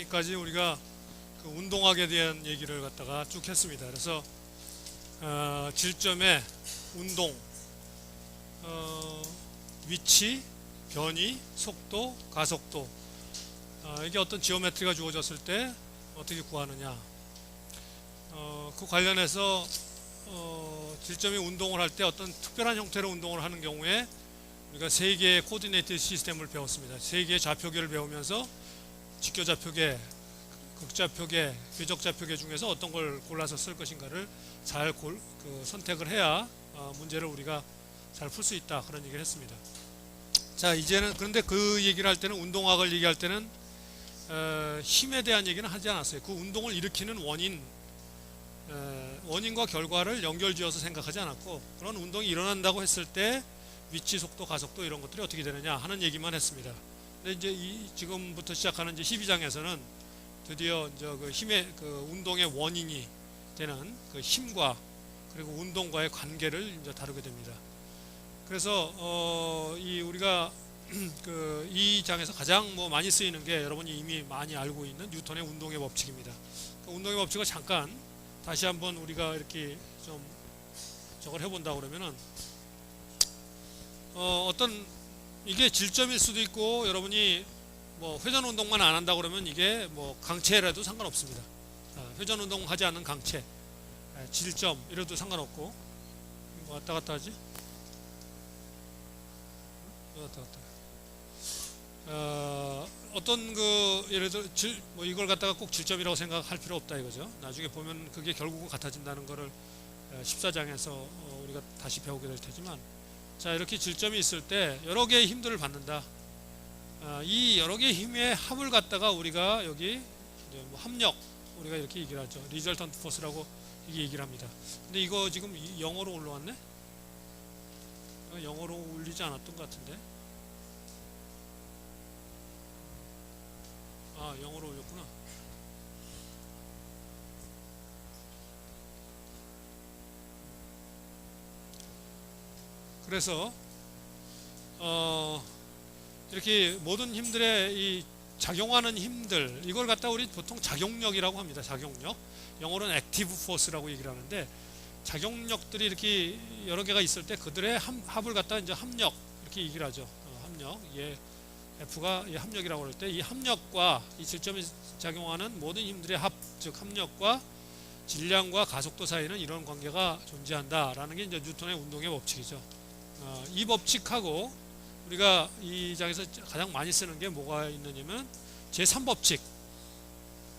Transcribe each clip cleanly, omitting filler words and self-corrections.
지금까지 우리가 그 운동학에 대한 얘기를 갖다가 쭉 했습니다. 그래서 질점의 운동, 위치, 변이, 속도, 가속도, 이게 어떤 지오메트리가 주어졌을 때 어떻게 구하느냐, 그 관련해서 질점이 운동을 할 때 어떤 특별한 형태로 운동을 하는 경우에 우리가 세 개의 코디네이트 시스템을 배웠습니다. 세 개의 좌표계를 배우면서 직교좌표계, 극좌표계, 궤적좌표계 중에서 어떤 걸 골라서 쓸 것인가를 잘 선택을 해야 문제를 우리가 잘 풀 수 있다, 그런 얘기를 했습니다. 자, 이제는 그런데 그 얘기를 할 때는, 운동학을 얘기할 때는 힘에 대한 얘기는 하지 않았어요. 그 운동을 일으키는 원인과 결과를 연결지어서 생각하지 않았고, 그런 운동이 일어난다고 했을 때 위치, 속도, 가속도 이런 것들이 어떻게 되느냐 하는 얘기만 했습니다. 근데 이제 지금부터 시작하는 이제 12장에서는 드디어 이제 그 힘의, 그 운동의 원인이 되는 그 힘과 그리고 운동과의 관계를 이제 다루게 됩니다. 그래서 우리가 이 장에서 가장 많이 쓰이는 게 여러분이 이미 많이 알고 있는 뉴턴의 운동의 법칙입니다. 그 운동의 법칙을 잠깐 다시 한번 우리가 이렇게 좀 저걸 해본다 그러면은 어떤 이게 질점일 수도 있고, 여러분이 회전 운동만 안 한다 그러면 이게 강체라도 상관없습니다. 회전 운동 하지 않는 강체, 질점 이래도 상관없고, 왔다 갔다 하지? 왔다 갔다. 어떤 예를 들어 이걸 갖다가 꼭 질점이라고 생각할 필요 없다 이거죠. 나중에 보면 그게 결국은 같아진다는 거를 14장에서 우리가 다시 배우게 될 테지만, 자, 이렇게 질점이 있을 때 여러 개의 힘들을 받는다. 이 여러 개의 힘의 합을 갖다가 우리가 여기 이제 합력, 우리가 이렇게 얘기를 하죠. 리절턴트 포스라고 이게 얘기를 합니다. 근데 이거 지금 영어로 올라왔네? 영어로 올리지 않았던 것 같은데. 영어로 올렸구나. 그래서 이렇게 모든 힘들의 이 작용하는 힘들, 이걸 갖다 우리 보통 작용력이라고 합니다. 작용력. 영어로는 액티브 포스라고 얘기를 하는데, 작용력들이 이렇게 여러 개가 있을 때 그들의 합을 갖다 이제 합력 이렇게 얘기를 하죠. 합력. F가 이 합력이라고 할 때, 이 합력과 이 질점이 작용하는 모든 힘들의 합, 즉 합력과 질량과 가속도 사이는 이런 관계가 존재한다라는 게 이제 뉴턴의 운동의 법칙이죠. 이 법칙하고 우리가 이 장에서 가장 많이 쓰는 게 뭐가 있느냐면 제3법칙.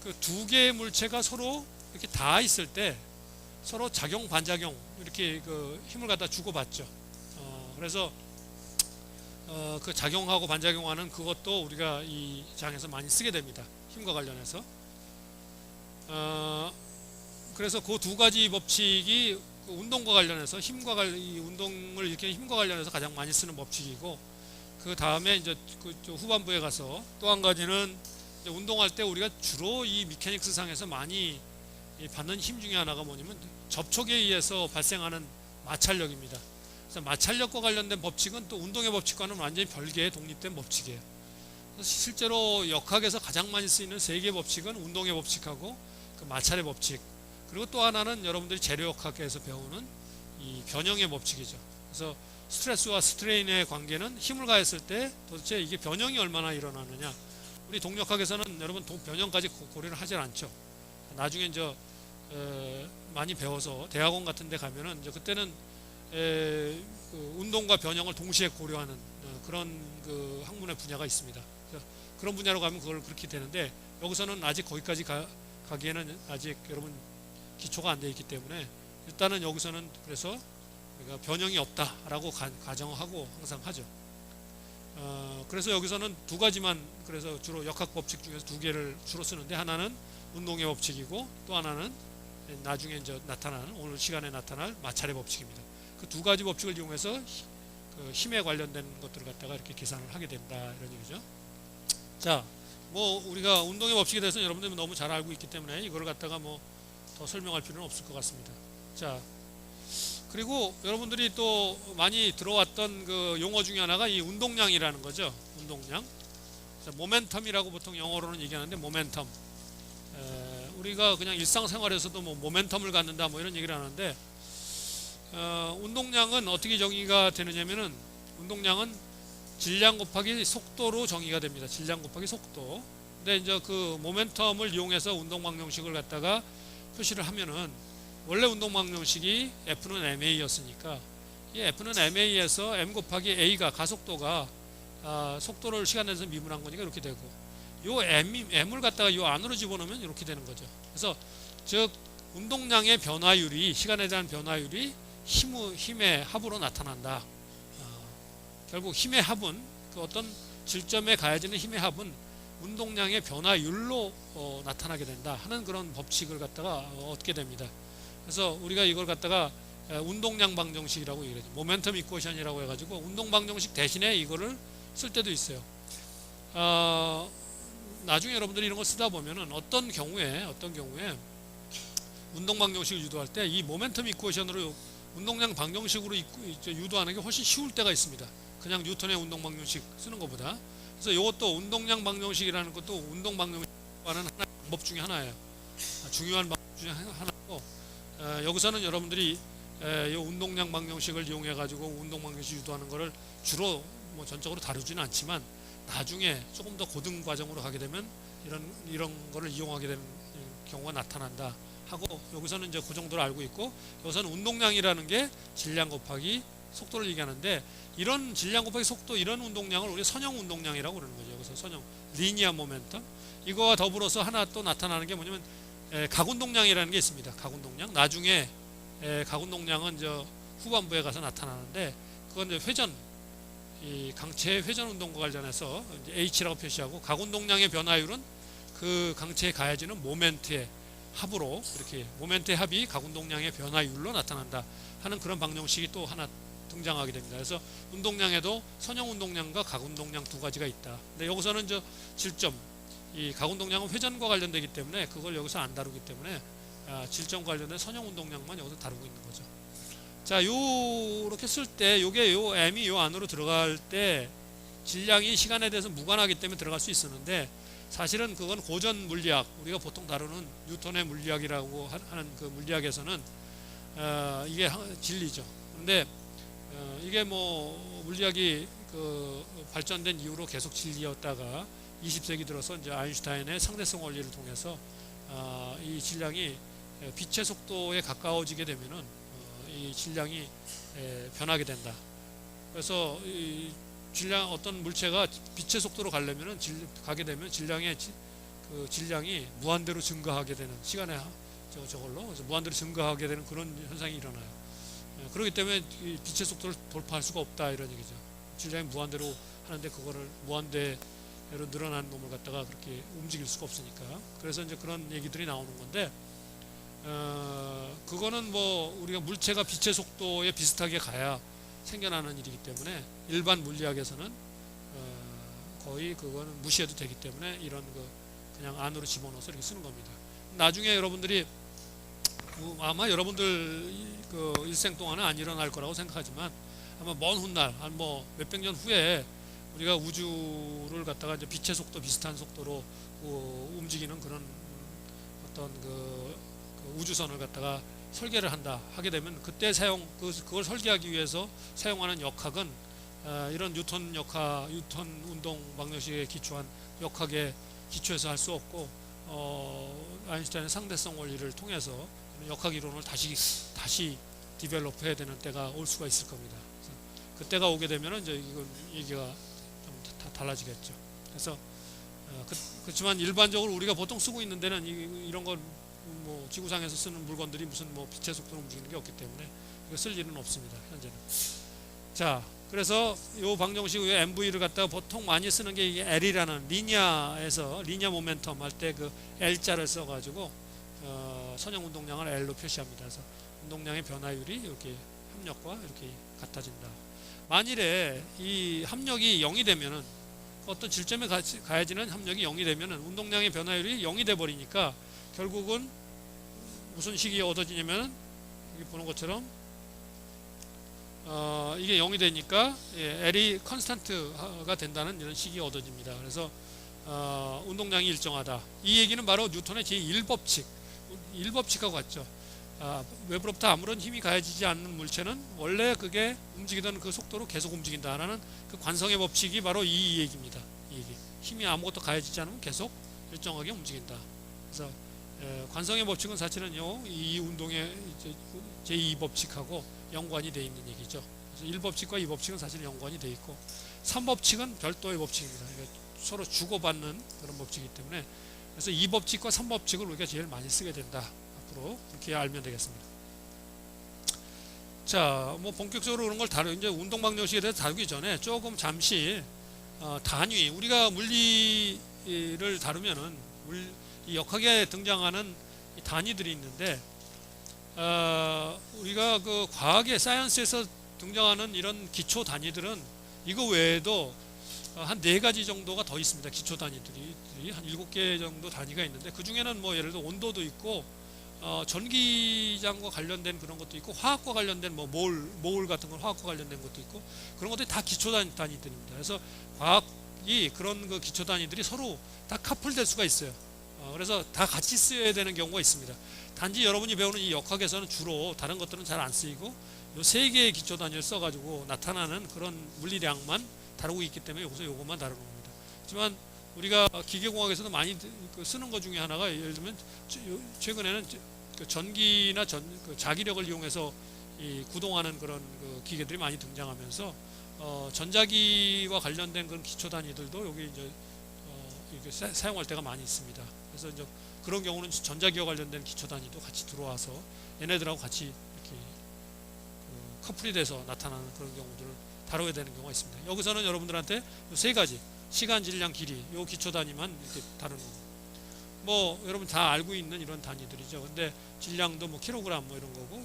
그 두 개의 물체가 서로 이렇게 닿아 있을 때 서로 작용 반작용 이렇게 그 힘을 갖다 주고받죠. 그래서 그 작용하고 반작용하는 그것도 우리가 이 장에서 많이 쓰게 됩니다. 힘과 관련해서. 그래서 그 두 가지 법칙이 운동과 관련해서 이 운동을 일으키는 힘과 관련해서 가장 많이 쓰는 법칙이고, 그 다음에 이제 그 후반부에 가서 또 한 가지는 운동할 때 우리가 주로 이 미케닉스 상에서 많이 받는 힘 중에 하나가 뭐냐면 접촉에 의해서 발생하는 마찰력입니다. 그래서 마찰력과 관련된 법칙은 또 운동의 법칙과는 완전히 별개의 독립된 법칙이에요. 그래서 실제로 역학에서 가장 많이 쓰이는 세 개의 법칙은 운동의 법칙하고 그 마찰의 법칙, 그리고 또 하나는 여러분들이 재료역학에서 배우는 이 변형의 법칙이죠. 그래서 스트레스와 스트레인의 관계는 힘을 가했을 때 도대체 이게 변형이 얼마나 일어나느냐. 우리 동력학에서는 여러분 변형까지 고려를 하질 않죠. 나중에 이제 많이 배워서 대학원 같은 데 가면은 이제 그때는 그 운동과 변형을 동시에 고려하는 그런 그 학문의 분야가 있습니다. 그런 분야로 가면 그걸 그렇게 되는데, 여기서는 아직 거기까지 가기에는 아직 여러분 기초가 안 돼 있기 때문에 일단은 여기서는 그래서 우리가 변형이 없다라고 가정하고 항상 하죠. 그래서 여기서는 두 가지만, 그래서 주로 역학 법칙 중에서 두 개를 주로 쓰는데, 하나는 운동의 법칙이고 또 하나는 나중에 이제 나타나는, 오늘 시간에 나타날 마찰의 법칙입니다. 그 두 가지 법칙을 이용해서 그 힘에 관련된 것들을 갖다가 이렇게 계산을 하게 된다, 이런 얘기죠. 자, 우리가 운동의 법칙에 대해서 여러분들이 너무 잘 알고 있기 때문에 이걸 갖다가 더 설명할 필요는 없을 것 같습니다. 자, 그리고 여러분들이 또 많이 들어왔던 그 용어 중에 하나가 이 운동량이라는 거죠. 운동량. 모멘텀이라고 보통 영어로는 얘기하는데 모멘텀. 우리가 그냥 일상생활에서도 뭐 모멘텀을 갖는다 뭐 이런 얘기를 하는데 운동량은 어떻게 정의가 되느냐면은 운동량은 질량 곱하기 속도로 정의가 됩니다. 질량 곱하기 속도. 근데 이제 그 모멘텀을 이용해서 운동 방정식을 갖다가 표시를 하면은 원래 운동 방정식이 F는 ma였으니까 이 F는 ma에서 m 곱하기 a가 가속도가 속도를 시간 내에서 미분한 거니까 이렇게 되고 요 m을 갖다가 요 안으로 집어넣으면 이렇게 되는 거죠. 그래서 즉 운동량의 변화율이 시간에 대한 변화율이 힘의 합으로 나타난다. 결국 힘의 합은 그 어떤 질점에 가해지는 힘의 합은 운동량의 변화율로 나타나게 된다 하는 그런 법칙을 갖다가 얻게 됩니다. 그래서 우리가 이걸 갖다가 운동량 방정식이라고 얘기하죠. 모멘텀 이퀘이션이라고 해가지고 운동 방정식 대신에 이거를 쓸 때도 있어요. 나중에 여러분들이 이런 거 쓰다 보면은 어떤 경우에 운동 방정식을 유도할 때 이 모멘텀 이퀘이션으로 운동량 방정식으로 유도하는 게 훨씬 쉬울 때가 있습니다. 그냥 뉴턴의 운동 방정식 쓰는 것보다. 그래서 이것도 운동량 방정식이라는 것도 운동 방정식과는 하나의 방법 중에 하나예요. 중요한 방법 중에 하나고 여기서는 여러분들이 이 운동량 방정식을 이용해 가지고 운동 방정식 유도하는 것을 주로 뭐 전적으로 다루지는 않지만 나중에 조금 더 고등 과정으로 가게 되면 이런 거를 이용하게 되는 경우가 나타난다 하고 여기서는 이제 그 정도를 알고 있고 여기서는 운동량이라는 게 질량 곱하기 속도를 얘기하는데 이런 질량 곱하기 속도 이런 운동량을 우리 선형 운동량이라고 그러는 거죠. 여기서 선형 리니어 모멘텀 이거와 더불어서 하나 또 나타나는 게 뭐냐면 각운동량이라는 게 있습니다. 각운동량 나중에 각운동량은 저 후반부에 가서 나타나는데 그건 이제 회전 이 강체의 회전 운동과 관련해서 이제 H라고 표시하고 각운동량의 변화율은 그 강체에 가해지는 모멘트의 합으로 이렇게 모멘트의 합이 각운동량의 변화율로 나타난다 하는 그런 방정식이 또 하나 등장하게 됩니다. 그래서 운동량에도 선형 운동량과 각운동량 두 가지가 있다. 근데 여기서는 저 질점 이 각운동량은 회전과 관련되기 때문에 그걸 여기서 안 다루기 때문에 질점 관련된 선형 운동량만 여기서 다루고 있는 거죠. 자, 요렇게 쓸 때 요게 요 m이 요 안으로 들어갈 때 질량이 시간에 대해서 무관하기 때문에 들어갈 수 있었는데 사실은 그건 고전 물리학 우리가 보통 다루는 뉴턴의 물리학이라고 하는 그 물리학에서는 이게 진리죠. 근데 이게 뭐 물리학이 그 발전된 이후로 계속 진리였다가 20세기 들어서 이제 아인슈타인의 상대성 원리를 통해서 이 질량이 빛의 속도에 가까워지게 되면은 이 질량이 변하게 된다. 그래서 이 질량 어떤 물체가 빛의 속도로 가려면은 가게 되면 그 질량이 무한대로 증가하게 되는 시간에 저걸로 그래서 무한대로 증가하게 되는 그런 현상이 일어나요. 그렇기 때문에 빛의 속도를 돌파할 수가 없다 이런 얘기죠. 질량이 무한대로 하는데 그거를 무한대로 늘어난 놈을 갖다가 그렇게 움직일 수가 없으니까. 그래서 이제 그런 얘기들이 나오는 건데 그거는 뭐 우리가 물체가 빛의 속도에 비슷하게 가야 생겨나는 일이기 때문에 일반 물리학에서는 거의 그거는 무시해도 되기 때문에 이런 거 그냥 안으로 집어넣어서 이렇게 쓰는 겁니다. 나중에 여러분들이 아마 여러분들 그 일생 동안은 안 일어날 거라고 생각하지만 아마 먼 훗날 한 뭐 몇백 년 후에 우리가 우주를 갖다가 이제 빛의 속도 비슷한 속도로 움직이는 그런 어떤 그 우주선을 갖다가 설계를 한다 하게 되면 그때 그걸 설계하기 위해서 사용하는 역학은 이런 뉴턴 운동 방정식에 기초한 역학에 기초해서 할 수 없고 아인슈타인의 상대성 원리를 통해서 역학 이론을 다시 디벨롭 해야 되는 때가 올 수가 있을 겁니다. 그때가 오게 되면 이제 이건 얘기가 좀 다 달라지겠죠. 그래서 그렇지만 일반적으로 우리가 보통 쓰고 있는 데는 이런 거 뭐 지구상에서 쓰는 물건들이 무슨 뭐 빛의 속도로 움직이는 게 없기 때문에 이거 쓸 일은 없습니다. 현재는. 자, 그래서 이 방정식 의 MV를 갖다가 보통 많이 쓰는 게 이게 L이라는 리니어에서 리니어 모멘텀 할 때 그 L자를 써가지고 선형 운동량을 L로 표시합니다. 그래서 운동량의 변화율이 이렇게 합력과 이렇게 같아진다. 만일에 이 합력이 0이 되면은 어떤 질점에 가해지는 합력이 0이 되면은 운동량의 변화율이 0이 돼 버리니까 결국은 무슨 식이 얻어지냐면 여기 보는 것처럼 이게 0이 되니까 L이 컨스탄트가 된다는 이런 식이 얻어집니다. 그래서 운동량이 일정하다. 이 얘기는 바로 뉴턴의 제1법칙, 1법칙하고 같죠. 외부로부터 아무런 힘이 가해지지 않는 물체는 원래 그게 움직이던 그 속도로 계속 움직인다라는 그 관성의 법칙이 바로 이 얘기입니다. 이 얘기. 힘이 아무것도 가해지지 않으면 계속 일정하게 움직인다. 그래서 관성의 법칙은 사실은요, 이 운동의 제2법칙하고 연관이 되어 있는 얘기죠. 그래서 1법칙과 2법칙은 사실 연관이 되어 있고 3법칙은 별도의 법칙입니다. 그러니까 서로 주고받는 그런 법칙이기 때문에 그래서 2법칙과 3법칙을 우리가 제일 많이 쓰게 된다. 앞으로 그렇게 알면 되겠습니다. 자, 뭐 본격적으로 그런 걸 이제 운동방정식에 대해서 다루기 전에 조금 잠시 단위, 우리가 물리를 다루면은 이 역학에 등장하는 이 단위들이 있는데 우리가 그 과학의 사이언스에서 등장하는 이런 기초 단위들은 이거 외에도 한 4가지 정도가 더 있습니다. 기초 단위들이 한 7개 정도 단위가 있는데 그 중에는 뭐 예를 들어 온도도 있고 전기장과 관련된 그런 것도 있고 화학과 관련된 뭐 몰 같은 건 화학과 관련된 것도 있고 그런 것들이 다 기초 단위들입니다. 그래서 과학이 그런 그 기초 단위들이 서로 다 커플될 수가 있어요. 그래서 다 같이 쓰여야 되는 경우가 있습니다. 단지 여러분이 배우는 이 역학에서는 주로 다른 것들은 잘 안 쓰이고 요 3개의 기초 단위를 써가지고 나타나는 그런 물리량만 다루고 있기 때문에 여기서 요것만 다루는 겁니다. 하지만 우리가 기계공학에서도 많이 쓰는 것 중에 하나가 예를 들면 최근에는 전기나 그 자기력을 이용해서 구동하는 그런 그 기계들이 많이 등장하면서 전자기와 관련된 그런 기초 단위들도 여기 이제 이렇게 사용할 때가 많이 있습니다. 그래서 이제 그런 경우는 전자기와 관련된 기초 단위도 같이 들어와서 얘네들하고 같이 이렇게 커플이 돼서 나타나는 그런 경우들을 다뤄야 되는 경우가 있습니다. 여기서는 여러분들한테 요 3가지 시간, 질량, 길이 요 기초 단위만 이렇게 다루는 거고 뭐 여러분 다 알고 있는 이런 단위들이죠. 근데 질량도 뭐 킬로그램 뭐 이런 거고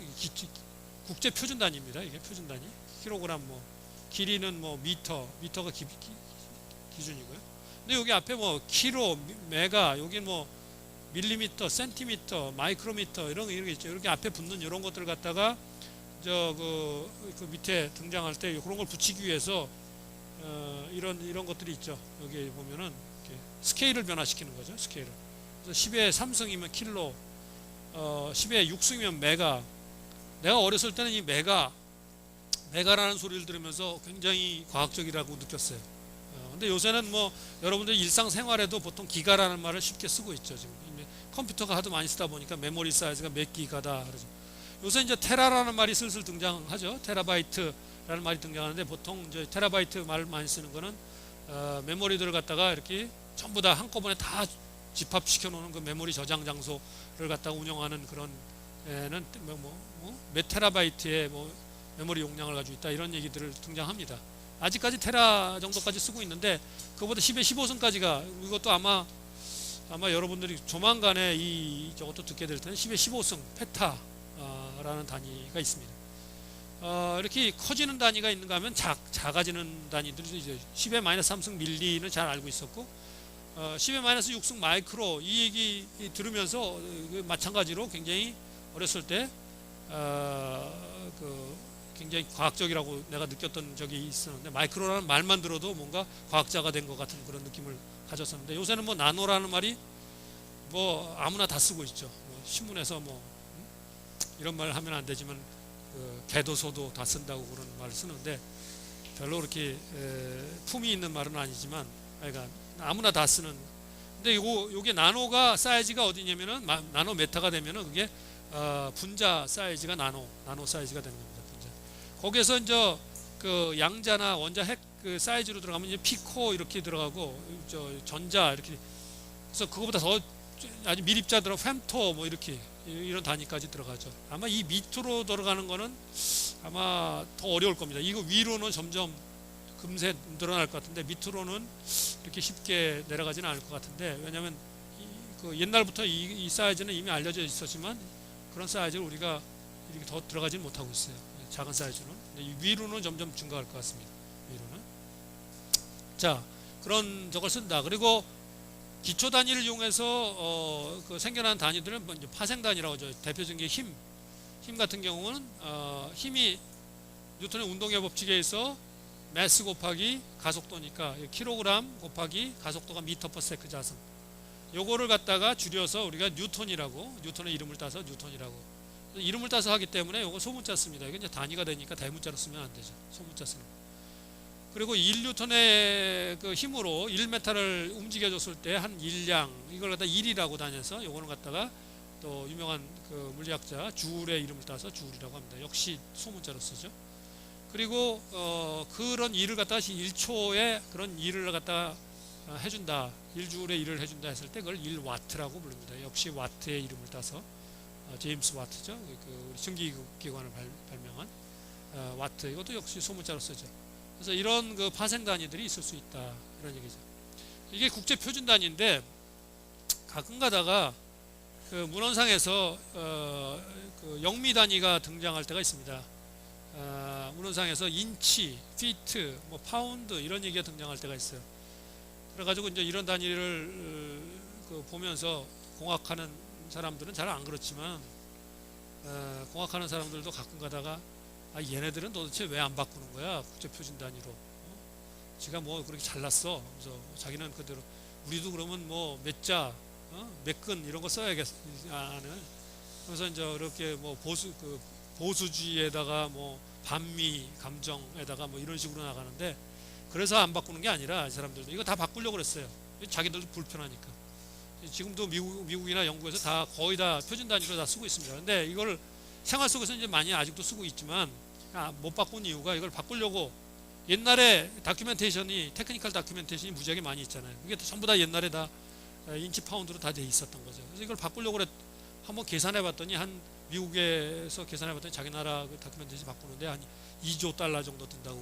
국제 표준 단위입니다. 이게 표준 단위 킬로그램 뭐 길이는 뭐 미터가 기준이고요. 근데 여기 앞에 뭐 킬로, 메가, 여기 뭐 밀리미터, 센티미터, 마이크로미터 이런 게 있죠. 이렇게 앞에 붙는 이런 것들 갖다가 그 밑에 등장할 때 그런 걸 붙이기 위해서 이런 것들이 있죠. 여기 보면은 이렇게 스케일을 변화시키는 거죠. 스케일을. 그래서 10의 3승이면 킬로, 10의 6승이면 메가. 내가 어렸을 때는 이 메가라는 소리를 들으면서 굉장히 과학적이라고 느꼈어요. 근데 요새는 뭐 여러분들 일상생활에도 보통 기가라는 말을 쉽게 쓰고 있죠. 지금 컴퓨터가 하도 많이 쓰다 보니까 메모리 사이즈가 몇 기가다 그러죠. 요새 이제 테라라는 말이 슬슬 등장하죠. 테라바이트라는 말이 등장하는데 보통 이제 테라바이트 말을 많이 쓰는 거는 메모리들을 갖다가 이렇게 전부 다 한꺼번에 다 집합시켜 놓는 그 메모리 저장 장소를 갖다가 운영하는 그런 애는 몇 테라바이트의 뭐 메모리 용량을 가지고 있다 이런 얘기들을 등장합니다. 아직까지 테라 정도까지 쓰고 있는데 그보다 10의 15승까지가 이것도 아마 여러분들이 조만간에 저것도 듣게 될 텐데 10의 15승 페타라는 단위가 있습니다. 이렇게 커지는 단위가 있는가 하면 작아지는 단위들이 이제 10의 마이너스 3승 밀리는 잘 알고 있었고 10의 마이너스 6승 마이크로 이 얘기 들으면서 마찬가지로 굉장히 어렸을 때 굉장히 과학적이라고 내가 느꼈던 적이 있었는데 마이크로라는 말만 들어도 뭔가 과학자가 된 것 같은 그런 느낌을 가졌었는데 요새는 뭐 나노라는 말이 뭐 아무나 다 쓰고 있죠. 뭐 신문에서 뭐 이런 말 하면 안 되지만 개도소도 다 쓴다고 그런 말을 쓰는데 별로 그렇게 품이 있는 말은 아니지만 그러니까 아무나 다 쓰는. 근데 요게 나노가 사이즈가 어디냐면은 나노 메타가 되면은 그게 분자 사이즈가 나노 사이즈가 되는 겁니다. 분자. 거기에서 이제 그 양자나 원자 핵 그 사이즈로 들어가면 이제 피코 이렇게 들어가고 전자 이렇게. 그래서 그거보다 더 아주 밀입자 들어 fem토 뭐 이렇게 이런 단위까지 들어가죠. 아마 이 밑으로 들어가는 거는 아마 더 어려울 겁니다. 이거 위로는 점점 금세 늘어날 것 같은데 밑으로는 이렇게 쉽게 내려가지는 않을 것 같은데 왜냐하면 그 옛날부터 이 사이즈는 이미 알려져 있었지만 그런 사이즈를 우리가 이렇게 더 들어가지는 못하고 있어요. 작은 사이즈는. 근데 위로는 점점 증가할 것 같습니다. 위로는. 자, 그런 저걸 쓴다. 그리고 기초 단위를 이용해서 그 생겨난 단위들은 파생 단위라고 하죠. 대표적인 게 힘 같은 경우는 힘이 뉴턴의 운동의 법칙에 의해서 매스 곱하기 가속도니까 킬로그램 곱하기 가속도가 미터 퍼 세컨드 자승. 요거를 갖다가 줄여서 우리가 뉴턴이라고, 뉴턴의 이름을 따서 뉴턴이라고. 이름을 따서 하기 때문에 요거 소문자 씁니다. 이게 이제 단위가 되니까 대문자로 쓰면 안 되죠. 소문자 쓰는 거. 그리고 1뉴턴의 그 힘으로 1m를 움직여줬을 때 한 일량, 이걸 갖다 1이라고 다녀서 요거는 갖다가 또 유명한 그 물리학자 줄의 이름을 따서 줄이라고 합니다. 역시 소문자로 쓰죠. 그리고 그런 일을 갖다가 1초에 그런 일을 갖다가 해준다, 1줄에 일을 해준다 했을 때 그걸 1와트라고 부릅니다. 역시 와트의 이름을 따서 제임스 와트죠. 그 우리 전기기관을 발명한 와트. 이것도 역시 소문자로 쓰죠. 그래서 이런 그 파생 단위들이 있을 수 있다, 이런 얘기죠. 이게 국제 표준 단위인데 가끔 가다가 그 문헌상에서 그 영미 단위가 등장할 때가 있습니다. 문헌상에서 인치, 피트, 뭐 파운드 이런 얘기가 등장할 때가 있어요. 그래가지고 이제 이런 단위를 그 보면서 공학하는 사람들은 잘 안 그렇지만 공학하는 사람들도 가끔 가다가 얘네들은 도대체 왜 안 바꾸는 거야 국제 표준 단위로? 지가 뭐 그렇게 잘났어. 그래서 자기는 그대로 우리도 그러면 뭐 몇 자, 몇 근 이런 거 써야겠 아는. 그래서 이제 이렇게 뭐 보수주의에다가 뭐 반미 감정에다가 뭐 이런 식으로 나가는데, 그래서 안 바꾸는 게 아니라 이 사람들도 이거 다 바꾸려고 그랬어요. 자기들도 불편하니까. 지금도 미국이나 영국에서 다 거의 다 표준 단위로 다 쓰고 있습니다. 근데 이걸 생활 속에서 이제 많이 아직도 쓰고 있지만 못 바꾼 이유가 이걸 바꾸려고 옛날에 다큐멘테이션이, 테크니컬 다큐멘테이션이 무지하게 많이 있잖아요. 이게 전부 다 옛날에 다 인치 파운드로 다 돼 있었던 거죠. 그래서 이걸 바꾸려고 한번 계산해 봤더니 미국에서 계산해 봤더니 자기 나라 그 다큐멘테이션 바꾸는데 한 2조 달러 정도 든다고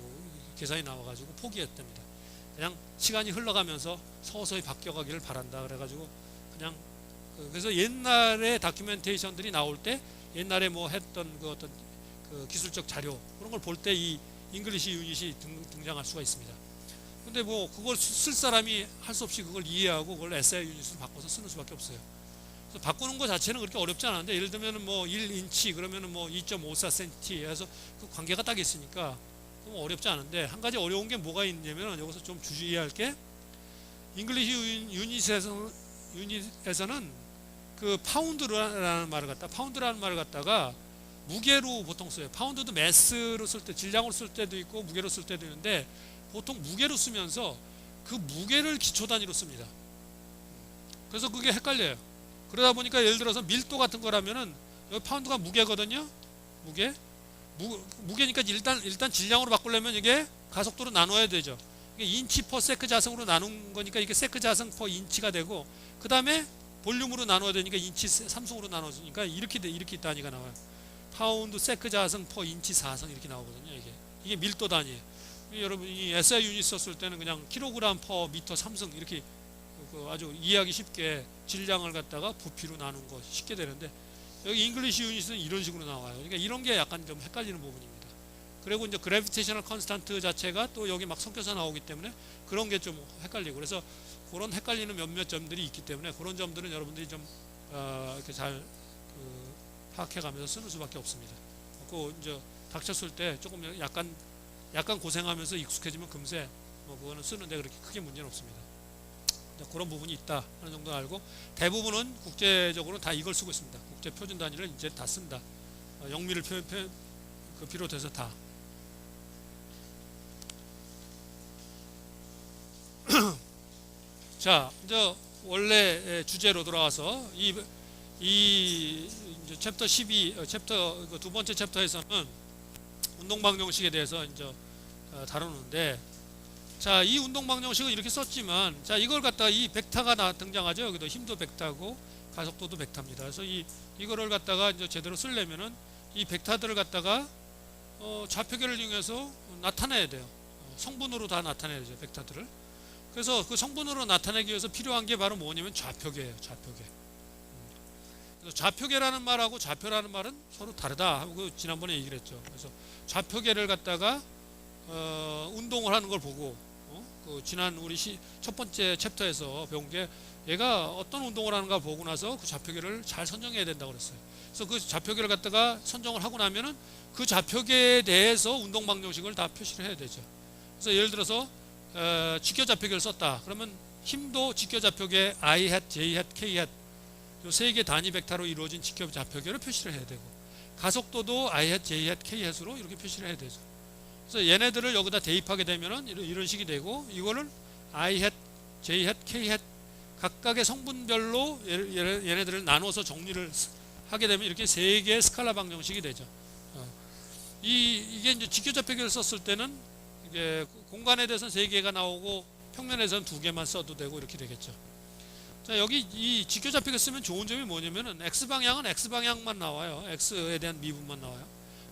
계산이 나와가지고 포기했답니다. 그냥 시간이 흘러가면서 서서히 바뀌어가기를 바란다 그래가지고 그냥 그래서 옛날에 다큐멘테이션들이 나올 때 옛날에 뭐 했던 그 어떤 그 기술적 자료 그런 걸 볼 때 이 잉글리시 유닛이 등장할 수가 있습니다. 근데 뭐 그걸 쓸 사람이 할 수 없이 그걸 이해하고 그걸 SI 유닛으로 바꿔서 쓰는 수밖에 없어요. 그래서 바꾸는 거 자체는 그렇게 어렵지 않은데, 예를 들면은 뭐 1인치 그러면은 뭐 2.54cm 해서 그 관계가 딱 있으니까 좀 어렵지 않은데, 한 가지 어려운 게 뭐가 있냐면 여기서 좀 주의해야 할 게, 잉글리시 유닛에서는 그 파운드라는 말을 갖다가 무게로 보통 써요. 파운드도 매스로 쓸 때, 질량으로 쓸 때도 있고 무게로 쓸 때도 있는데 보통 무게로 쓰면서 그 무게를 기초 단위로 씁니다. 그래서 그게 헷갈려요. 그러다 보니까 예를 들어서 밀도 같은 거라면은 여기 파운드가 무게거든요. 무게니까 일단 질량으로 바꾸려면 이게 가속도로 나눠야 되죠. 이게 인치 퍼 세크 자승으로 나눈 거니까 이게 세크 자승 퍼 인치가 되고, 그 다음에 볼륨으로 나눠야 되니까 인치 3승으로 나눠주니까 이렇게 단위가 나와요. 파운드 세크 자승 퍼 인치 4승 이렇게 나오거든요. 이게 밀도 단위예요. 여러분 이 SI 유닛 썼을 때는 그냥 킬로그램 퍼 미터 3승 이렇게 아주 이해하기 쉽게 질량을 갖다가 부피로 나눈 거 쉽게 되는데, 여기 잉글리시 유닛은 이런 식으로 나와요. 그러니까 이런 게 약간 좀 헷갈리는 부분입니다. 그리고 이제 그래비테이셔널 컨스탄트 자체가 또 여기 막 섞여서 나오기 때문에 그런 게 좀 헷갈리고, 그래서 그런 헷갈리는 몇몇 점들이 있기 때문에 그런 점들은 여러분들이 좀 이렇게 잘 파악해가면서 쓰는 수밖에 없습니다. 그 이제 닥쳤을 때 조금 약간 고생하면서 익숙해지면 금세 뭐 그거는 쓰는데 그렇게 크게 문제는 없습니다. 그런 부분이 있다 하는 정도 알고, 대부분은 국제적으로 다 이걸 쓰고 있습니다. 국제 표준 단위를 이제 다 쓴다. 영미를 비롯해서 다. 자, 이제 원래 주제로 돌아와서 이 이제 챕터 12 챕터 두 번째 챕터에서는 운동 방정식에 대해서 이제 다루는데, 자, 이 운동 방정식은 이렇게 썼지만, 자, 이걸 갖다가 이 벡터가 등장하죠. 여기도 힘도 벡터고 가속도도 벡터입니다. 그래서 이거를 갖다가 이제 제대로 쓰려면은 이 벡터들을 갖다가 좌표계를 이용해서 나타내야 돼요. 성분으로 다 나타내야 되죠, 벡터들을. 그래서 그 성분으로 나타내기 위해서 필요한 게 바로 뭐냐면 좌표계예요, 좌표계. 그래서 좌표계라는 말하고 좌표라는 말은 서로 다르다 하고 지난번에 얘기를 했죠. 그래서 좌표계를 갖다가 운동을 하는 걸 보고 지난 우리 첫 번째 챕터에서 배운 게 얘가 어떤 운동을 하는가 보고 나서 그 좌표계를 잘 선정해야 된다고 그랬어요. 그래서 그 좌표계를 갖다가 선정을 하고 나면은 그 좌표계에 대해서 운동 방정식을 다 표시를 해야 되죠. 그래서 예를 들어서 직교 좌표계를 썼다. 그러면 힘도 직교 좌표계 I hat, J hat, K hat 요 세 개 단위 벡터로 이루어진 직교 좌표계로 표시를 해야 되고, 가속도도 I hat, J hat, K hat으로 이렇게 표시를 해야 되죠. 그래서 얘네들을 여기다 대입하게 되면은 이런 식이 되고, 이거를 I hat, J hat, K hat 각각의 성분별로 얘네들을 나눠서 정리를 하게 되면 이렇게 세 개의 스칼라 방정식이 되죠. 이게 이제 직교 좌표계를 썼을 때는 이게 공간에 대해서는 세 개가 나오고 평면에서는 두 개만 써도 되고 이렇게 되겠죠. 자, 여기 이 직교 좌표계 쓰면 좋은 점이 뭐냐면은 x 방향은 x 방향만 나와요. x에 대한 미분만 나와요.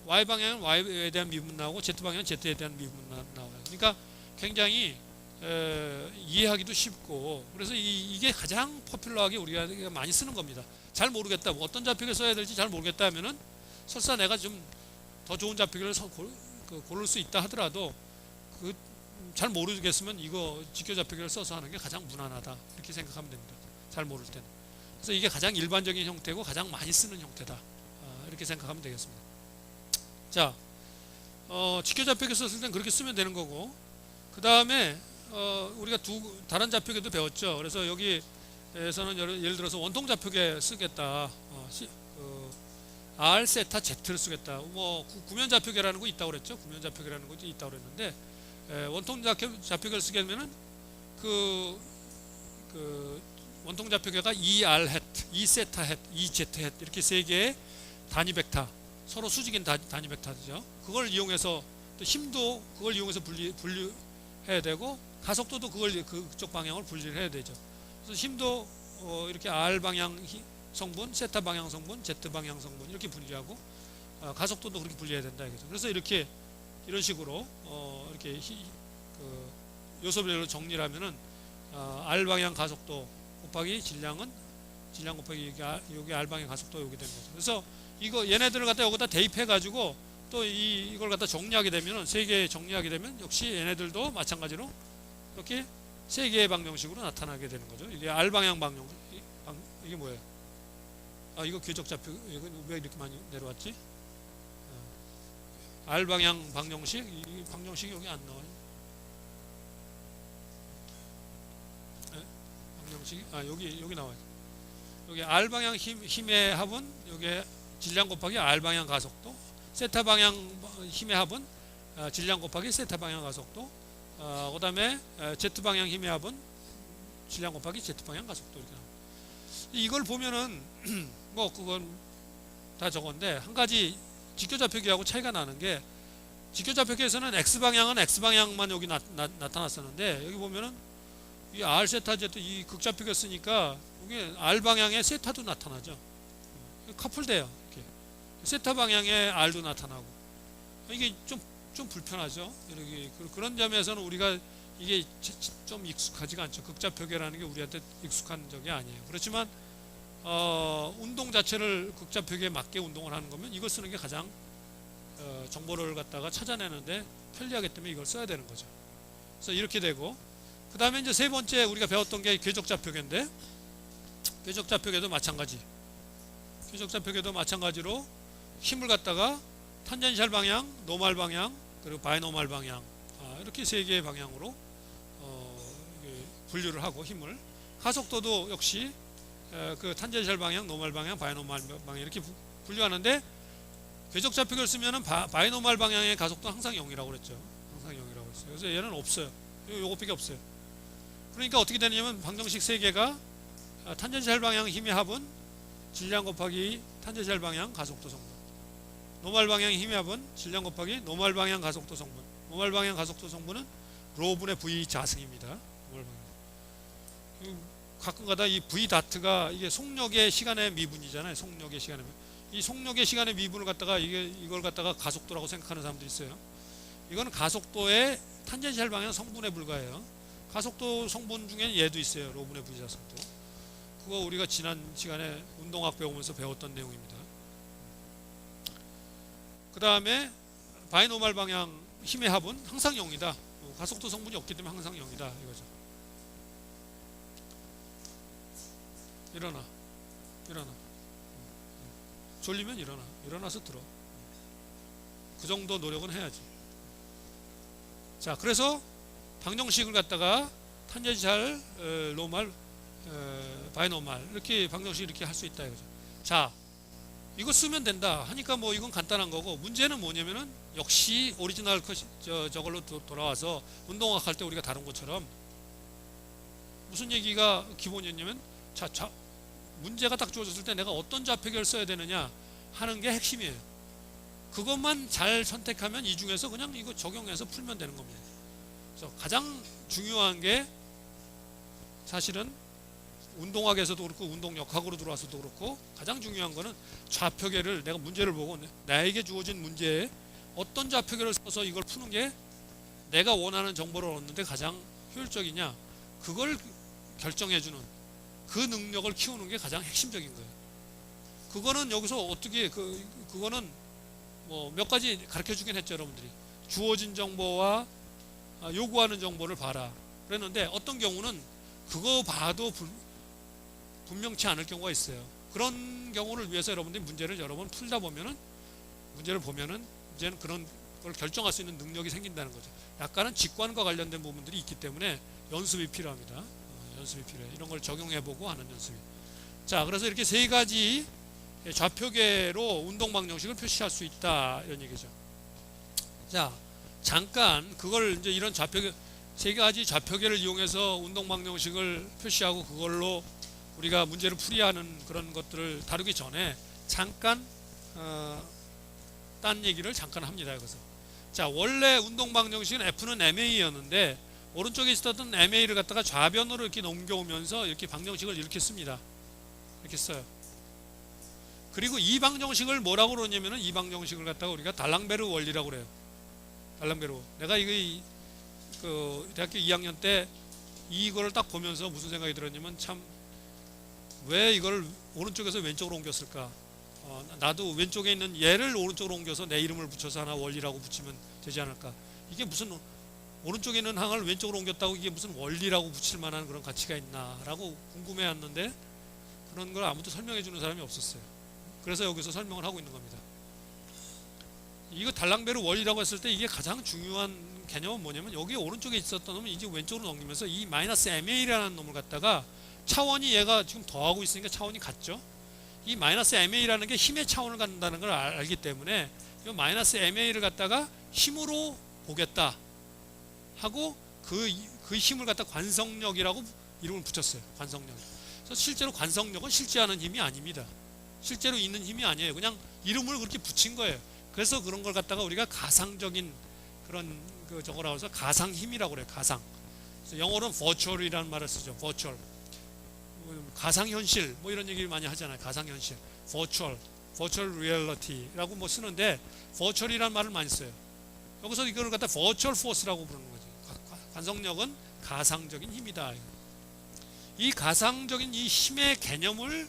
y 방향은 y에 대한 미분 나오고 z 방향은 z에 대한 미분 나와요. 그러니까 굉장히 이해하기도 쉽고, 그래서 이게 가장 포퓰러하게 우리가 많이 쓰는 겁니다. 잘 모르겠다, 뭐 어떤 좌표계 써야 될지 잘 모르겠다 하면은 설사 내가 좀 더 좋은 좌표계를 고를 수 있다 하더라도 잘 모르겠으면 이거 직교 좌표계를 써서 하는 게 가장 무난하다, 이렇게 생각하면 됩니다. 잘 모를 때는. 그래서 이게 가장 일반적인 형태고 가장 많이 쓰는 형태다, 이렇게 생각하면 되겠습니다. 자, 직교 좌표계 썼을 땐 그렇게 쓰면 되는 거고, 그 다음에 우리가 다른 좌표계도 배웠죠. 그래서 여기에서는 예를 들어서 원통 좌표계 쓰겠다, R, 세타, Z를 쓰겠다. 뭐 구면 좌표계라는 거 있다고 그랬죠. 구면 좌표계라는 것도 있다고 그랬는데, 원통 좌표계를 쓰게 되면은 그 원통 좌표계가 ER hat, E 세타 hat, E Z hat 이렇게 세 개의 단위 벡터, 서로 수직인 단위 벡터죠. 그걸 이용해서 또 힘도 그걸 이용해서 분류해야 되고, 가속도도 그쪽 방향을 분리를 해야 되죠. 그래서 힘도 이렇게 R 방향 성분, 세타 방향 성분, Z 방향 성분 이렇게 분리하고, 가속도도 그렇게 분리해야 된다 이거죠. 그래서 이런 식으로 이렇게 요소별로 정리를 하면은 R 방향 가속도 곱하기 질량 곱하기 여기 R 방향 가속도 여기 되는 거죠. 그래서 얘네들을 갖다 여기다 대입해 가지고 또 이걸 갖다 정리하게 되면은 세 개 정리하게 되면 역시 얘네들도 마찬가지로 이렇게 세 개의 방정식으로 나타나게 되는 거죠. 이게 R 방향 방정식, 이게 뭐예요? 이거 궤적 좌표, 이거 왜 이렇게 많이 내려왔지? R 방향 방정식, 이 방정식이 여기 안 나와요. 네? 방정식이 여기 나와요. 여기 R 방향 힘의 합은 여기 질량 곱하기 R 방향 가속도, 세타 방향 힘의 합은 질량 곱하기 세타 방향 가속도, 그다음에 Z 방향 힘의 합은 질량 곱하기 Z 방향 가속도 이렇게 나와요. 이걸 보면은 뭐 그건 다 저건데, 한 가지 직교 좌표계하고 차이가 나는 게, 직교 좌표계에서는 x 방향은 x 방향만 여기 나타났었는데, 여기 보면은 이 r 세타 z 이 극좌표계 쓰니까 여기 r 방향의 세타도 나타나죠. 커플돼요. 이렇게 세타 방향의 r도 나타나고, 이게 좀 불편하죠. 이렇게 그런 점에서는 우리가 이게 좀 익숙하지가 않죠. 극좌표계라는 게 우리한테 익숙한 적이 아니에요. 그렇지만 운동 자체를 극좌표계에 맞게 운동을 하는 거면 이걸 쓰는 게 가장 정보를 갖다가 찾아내는데 편리하기 때문에 이걸 써야 되는 거죠. 그래서 이렇게 되고, 그 다음에 이제 세 번째 우리가 배웠던 게 궤적 좌표계인데, 궤적 좌표계도 마찬가지로 힘을 갖다가 탄젠셜 방향, 노멀 방향, 그리고 바이노멀 방향, 이렇게 세 개의 방향으로 분류를 하고, 힘을, 가속도도 역시 그 탄젠셜 방향, 노멀 방향, 바이노멀 방향 이렇게 분류하는데, 궤적 좌표계를 쓰면은 바이노멀 방향의 가속도는 항상 0이라고 그랬죠. 항상 0이라고 했어요. 그래서 얘는 없어요. 요것밖에 없어요. 그러니까 어떻게 되냐면 방정식 세 개가 탄젠셜 방향 힘의 합은 질량 곱하기 탄젠셜 방향 가속도 성분, 노멀 방향 힘의 합은 질량 곱하기 노멀 방향 가속도 성분. 노멀 방향 가속도 성분은 로분의 V 자승입니다. 노멀 방향. 가끔가다 이 V 다트가 이게 속력의 시간의 미분이잖아요. 속력의 시간의 미분. 이 속력의 시간의 미분을 갖다가 이걸 갖다가 가속도라고 생각하는 사람들이 있어요. 이거는 가속도의 탄젠셜 방향 성분에 불과해요. 가속도 성분 중에는 얘도 있어요. 로분의 V 자승도. 그거 우리가 지난 시간에 운동학 배우면서 배웠던 내용입니다. 그 다음에 바이노멀 방향 힘의 합은 항상 0이다. 가속도 성분이 없기 때문에 항상 0이다 이거죠. 일어나. 졸리면 일어나서 들어. 그 정도 노력은 해야지. 자, 그래서 방정식을 갖다가 탄제지살, 노말, 바이노말 이렇게 방정식 이렇게 할 수 있다 이거죠. 자, 이거 쓰면 된다 하니까 뭐 이건 간단한 거고, 문제는 뭐냐면은 역시 오리지널 저걸로 돌아와서 운동학 할 때 우리가 다룬 것처럼 무슨 얘기가 기본이었냐면, 문제가 딱 주어졌을 때 내가 어떤 좌표계를 써야 되느냐 하는 게 핵심이에요. 그것만 잘 선택하면 이 중에서 그냥 이거 적용해서 풀면 되는 겁니다. 그래서 가장 중요한 게 사실은 운동학에서도 그렇고 운동역학으로 들어와서도 그렇고 가장 중요한 거는 좌표계를, 내가 문제를 보고 나에게 주어진 문제에 어떤 좌표계를 써서 이걸 푸는 게 내가 원하는 정보를 얻는데 가장 효율적이냐, 그걸 결정해주는 그 능력을 키우는 게 가장 핵심적인 거예요. 그거는 여기서 어떻게 그거는 뭐 몇 가지 가르쳐 주긴 했죠. 여러분들이 주어진 정보와 요구하는 정보를 봐라 그랬는데, 어떤 경우는 그거 봐도 분명치 않을 경우가 있어요. 그런 경우를 위해서 여러분들이 문제를 여러 번 풀다 보면은, 문제는 그런 걸 결정할 수 있는 능력이 생긴다는 거죠. 약간은 직관과 관련된 부분들이 있기 때문에 연습이 필요합니다. 연습이 필요해요. 이런 걸 적용해보고 하는 연습이. 자, 그래서 이렇게 세 가지 좌표계로 운동 방정식을 표시할 수 있다 이런 얘기죠. 자, 잠깐 그걸 이제 이런 좌표계, 세 가지 좌표계를 이용해서 운동 방정식을 표시하고 그걸로 우리가 문제를 풀이하는 그런 것들을 다루기 전에 잠깐 딴 얘기를 잠깐 합니다. 여기서. 자, 원래 운동 방정식은 F는 MA였는데 오른쪽에 있었던 MA를 갖다가 좌변으로 이렇게 넘겨오면서 이렇게 방정식을 이렇게 씁니다. 이렇게 써요. 그리고 이 방정식을 뭐라고 그러냐면은, 이 방정식을 갖다가 우리가 달랑베르 원리라고 그래요. 달랑베르. 내가 이거 그 대학교 2학년 때 이거를 딱 보면서 무슨 생각이 들었냐면, 참 왜 이걸 오른쪽에서 왼쪽으로 옮겼을까? 나도 왼쪽에 있는 얘를 오른쪽으로 옮겨서 내 이름을 붙여서 하나 원리라고 붙이면 되지 않을까? 이게 무슨 오른쪽에 있는 항을 왼쪽으로 옮겼다고 이게 무슨 원리라고 붙일 만한 그런 가치가 있나라고 궁금해했는데, 그런 걸 아무도 설명해 주는 사람이 없었어요. 그래서 여기서 설명을 하고 있는 겁니다. 이거 달랑베르 원리라고 했을 때 이게 가장 중요한 개념은 뭐냐면, 여기 오른쪽에 있었던 놈은 이제 왼쪽으로 넘기면서 이 마이너스 MA라는 놈을 갖다가 차원이, 얘가 지금 더하고 있으니까 차원이 같죠. 이 마이너스 MA라는 게 힘의 차원을 갖는다는 걸 알기 때문에 이 마이너스 MA를 갖다가 힘으로 보겠다 하고 그 힘을 갖다 관성력이라고 이름을 붙였어요. 관성력. 그래서 실제로 관성력은 실제하는 힘이 아닙니다. 실제로 있는 힘이 아니에요. 그냥 이름을 그렇게 붙인 거예요. 그래서 그런 걸 갖다가 우리가 가상적인 그런 저거라고 해서 가상 힘이라고 그래요. 가상. 영어로는 virtual이라는 말을 쓰죠. virtual. 가상현실 뭐 이런 얘기를 많이 하잖아요. 가상현실, virtual reality라고 뭐 쓰는데, virtual이라는 말을 많이 써요. 여기서 이걸 갖다 virtual force라고 부르는 거죠. 관성력은 가상적인 힘이다. 이 가상적인 이 힘의 개념을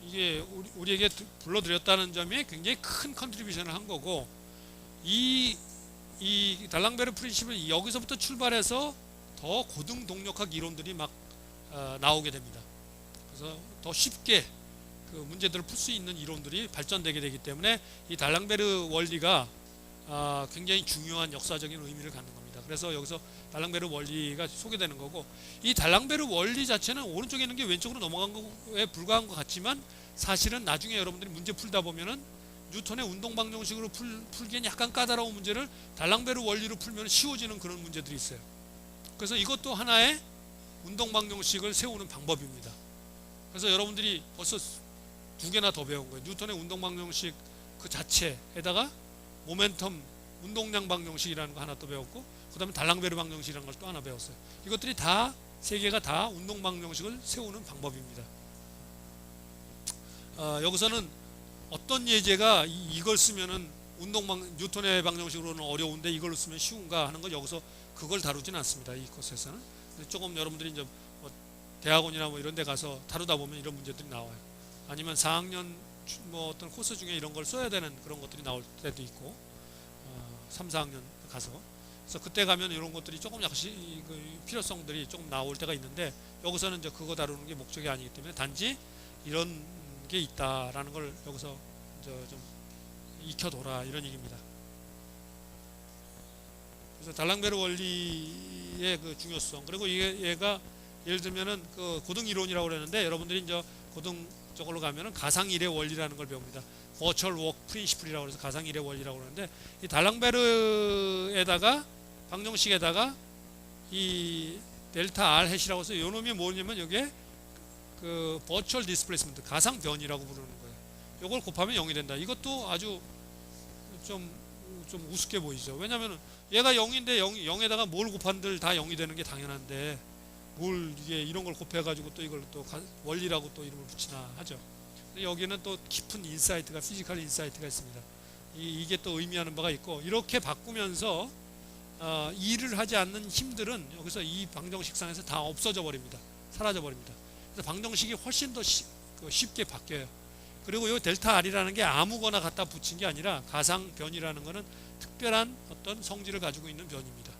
이게 우리에게 불러드렸다는 점이 굉장히 큰 컨트리뷰션을 한 거고, 이 달랑베르 프린시플은 여기서부터 출발해서 더 고등 동력학 이론들이 막 나오게 됩니다. 그래서 더 쉽게 그 문제들을 풀 수 있는 이론들이 발전되게 되기 때문에 이 달랑베르 원리가 굉장히 중요한 역사적인 의미를 갖는 겁니다. 그래서 여기서 달랑베르 원리가 소개되는 거고, 이 달랑베르 원리 자체는 오른쪽에 있는 게 왼쪽으로 넘어간 거에 불과한 것 같지만, 사실은 나중에 여러분들이 문제 풀다 보면은 뉴턴의 운동 방정식으로 풀기엔 약간 까다로운 문제를 달랑베르 원리로 풀면 쉬워지는 그런 문제들이 있어요. 그래서 이것도 하나의 운동 방정식을 세우는 방법입니다. 그래서 여러분들이 벌써 2개나 더 배운 거예요. 뉴턴의 운동 방정식 그 자체에다가 모멘텀 운동량 방정식이라는 거 하나 또 배웠고, 그 다음에 달랑베르 방정식이라는 걸 또 하나 배웠어요. 이것들이 다 3개가 다 운동 방정식을 세우는 방법입니다. 여기서는 어떤 예제가 이걸 쓰면은 뉴턴의 방정식으로는 어려운데 이걸로 쓰면 쉬운가 하는 걸 여기서 그걸 다루진 않습니다. 이 코스에서는. 조금 여러분들이 이제 뭐 대학원이나 뭐 이런 데 가서 다루다 보면 이런 문제들이 나와요. 아니면 4학년 뭐 어떤 코스 중에 이런 걸 써야 되는 그런 것들이 나올 때도 있고, 3, 4학년 가서. 그래서 그때 가면 이런 것들이 조금 약간 필요성들이 조금 나올 때가 있는데, 여기서는 이제 그거 다루는 게 목적이 아니기 때문에 단지 이런 게 있다라는 걸 여기서 이제 좀 익혀둬라 이런 얘기입니다. 그래서 달랑베르 원리의 그 중요성, 그리고 얘가 예를 들면은 그 고등 이론이라고 그러는데, 여러분들이 이제 고등 쪽으로 가면은 가상 일의 원리라는 걸 배웁니다. 버추얼 워크 프린시플이라고 해서 가상 일의 원리라고 그러는데, 이 달랑베르에다가 방정식에다가 이 델타 R 해시라고 해서 요 놈이 뭐냐면 이게 그 버추얼 디스플레이스먼트 가상 변이라고 부르는 거예요. 요걸 곱하면 0이 된다. 이것도 아주 좀 우습게 보이죠. 왜냐하면 얘가 0인데 0에다가 뭘 곱한들 다 0이 되는 게 당연한데, 뭘 이게 이런 걸 곱해가지고 또 이걸 또 원리라고 또 이름을 붙이나 하죠. 여기는 또 깊은 인사이트가, 피지컬 인사이트가 있습니다. 이게 또 의미하는 바가 있고, 이렇게 바꾸면서 일을 하지 않는 힘들은 여기서 이 방정식상에서 다 없어져 버립니다. 사라져 버립니다. 그래서 방정식이 훨씬 더 쉽게 바뀌어요. 그리고 이 델타 R이라는 게 아무거나 갖다 붙인 게 아니라 가상 변이라는 것은 특별한 어떤 성질을 가지고 있는 변입니다.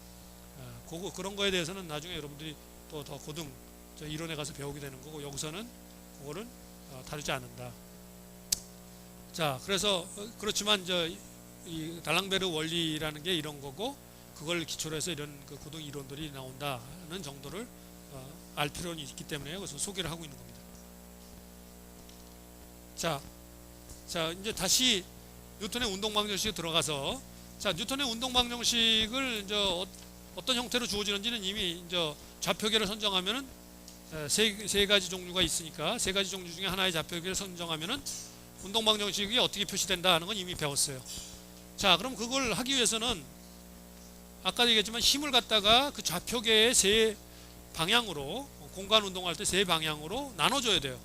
그런 거에 대해서는 나중에 여러분들이 또 더 고등 이론에 가서 배우게 되는 거고, 여기서는 그거는 다루지 않는다. 자, 그래서 그렇지만 이 달랑베르 원리라는 게 이런 거고, 그걸 기초로 해서 이런 그 고등 이론들이 나온다는 정도를 알 필요는 있기 때문에 그래서 소개를 하고 있는 겁니다. 자, 이제 다시 뉴턴의 운동 방정식에 들어가서, 자, 뉴턴의 운동 방정식을 이제 어떤 형태로 주어지는지는 이미 이제 좌표계를 선정하면은 세 가지 종류가 있으니까, 세 가지 종류 중에 하나의 좌표계를 선정하면은 운동 방정식이 어떻게 표시된다 하는 건 이미 배웠어요. 자, 그럼 그걸 하기 위해서는 아까도 얘기했지만 힘을 갖다가 그 좌표계의 세 방향으로, 공간 운동할 때 세 방향으로 나눠줘야 돼요.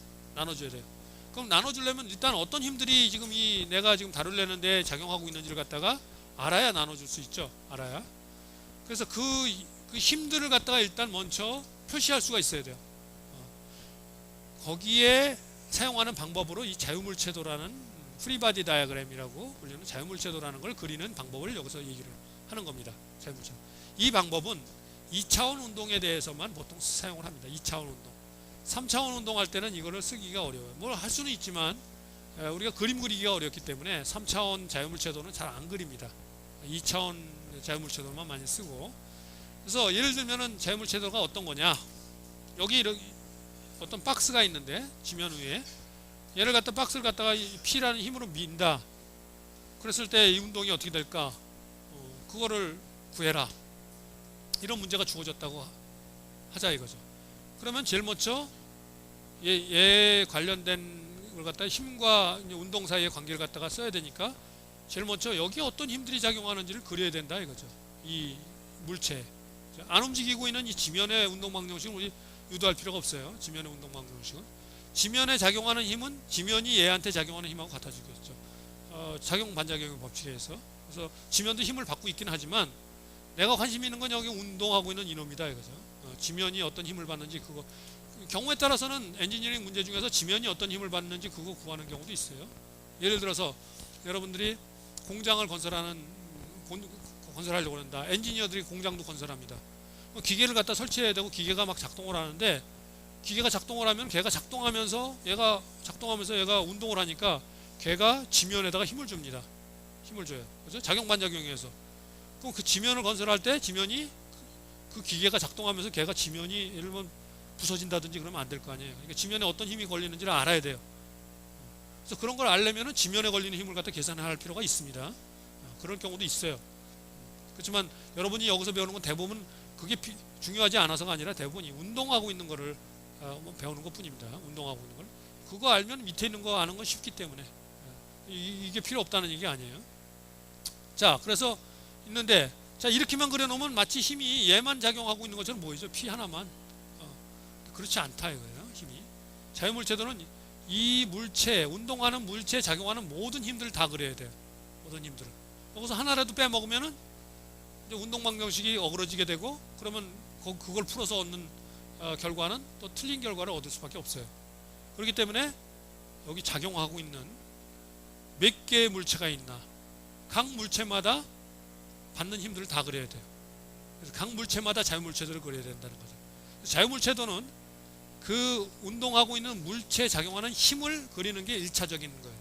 그럼 나눠주려면 일단 어떤 힘들이 지금 내가 지금 다루려는데 작용하고 있는지를 갖다가 알아야 나눠줄 수 있죠. 알아야. 그래서 그 힘들을 갖다가 일단 먼저 표시할 수가 있어야 돼요. 거기에 사용하는 방법으로 이 자유물체도라는 프리바디 다이어그램이라고 불리는 자유물체도라는 걸 그리는 방법을 여기서 얘기를 하는 겁니다. 자유물체도. 이 방법은 2차원 운동에 대해서만 보통 사용을 합니다. 2차원 운동. 3차원 운동할 때는 이거를 쓰기가 어려워요. 뭘 할 수는 있지만 우리가 그림 그리기가 어렵기 때문에 3차원 자유물체도는 잘 안 그립니다. 2차원 자유물체도만 많이 쓰고. 그래서 예를 들면은 자유물체도가 어떤 거냐, 여기 이렇게 어떤 박스가 있는데 지면 위에 얘를 갖다 박스를 갖다가 P라는 힘으로 민다. 그랬을 때 이 운동이 어떻게 될까? 그거를 구해라. 이런 문제가 주어졌다고 하자 이거죠. 그러면 제일 먼저 얘 관련된 걸 갖다가 힘과 운동 사이의 관계를 갖다가 써야 되니까 제일 먼저 여기 어떤 힘들이 작용하는지를 그려야 된다 이거죠. 이 물체 안 움직이고 있는 이 지면의 운동 방정식은 우리 유도할 필요가 없어요. 지면의 운동 방정식은 지면에 작용하는 힘은 지면이 얘한테 작용하는 힘하고 같아지겠죠. 작용 반작용의 법칙에 의해서. 그래서 지면도 힘을 받고 있긴 하지만 내가 관심 있는 건 여기 운동하고 있는 이놈이다 이거죠. 지면이 어떤 힘을 받는지 그거 경우에 따라서는 엔지니어링 문제 중에서 지면이 어떤 힘을 받는지 그거 구하는 경우도 있어요. 예를 들어서 여러분들이 공장을 건설하려고 한다. 엔지니어들이 공장도 건설합니다. 기계를 갖다 설치해야 되고 기계가 막 작동을 하는데 기계가 작동을 하면 걔가 작동하면서 얘가 운동을 하니까 걔가 지면에다가 힘을 줍니다. 힘을 줘요. 그죠? 작용 반작용에서. 그럼 그 지면을 건설할 때 지면이 그 기계가 작동하면서 걔가 지면이 예를 들면 부서진다든지 그러면 안 될 거 아니에요. 그러니까 지면에 어떤 힘이 걸리는지를 알아야 돼요. 그래서 그런 걸 알려면은 지면에 걸리는 힘을 갖다 계산할 필요가 있습니다. 그런 경우도 있어요. 그렇지만 여러분이 여기서 배우는 건 대부분 그게 중요하지 않아서가 아니라 대부분이 운동하고 있는 거를 배우는 것 뿐입니다. 운동하고 있는 걸. 그거 알면 밑에 있는 거 아는 건 쉽기 때문에 이게 필요 없다는 얘기 아니에요. 자, 그래서 있는데 자 이렇게만 그려놓으면 마치 힘이 얘만 작용하고 있는 것처럼 보이죠. P 하나만. 그렇지 않다 이거예요. 힘이. 자유물체도는 이 물체, 운동하는 물체에 작용하는 모든 힘들을 다 그려야 돼요. 모든 힘들을. 여기서 하나라도 빼먹으면은 이제 운동 방정식이 어그러지게 되고 그러면 그걸 풀어서 얻는 결과는 또 틀린 결과를 얻을 수밖에 없어요. 그렇기 때문에 여기 작용하고 있는 몇 개의 물체가 있나 각 물체마다 받는 힘들을 다 그려야 돼요. 그래서 각 물체마다 자유물체도를 그려야 된다는 거죠. 자유물체도는 그 운동하고 있는 물체에 작용하는 힘을 그리는 게 1차적인 거예요.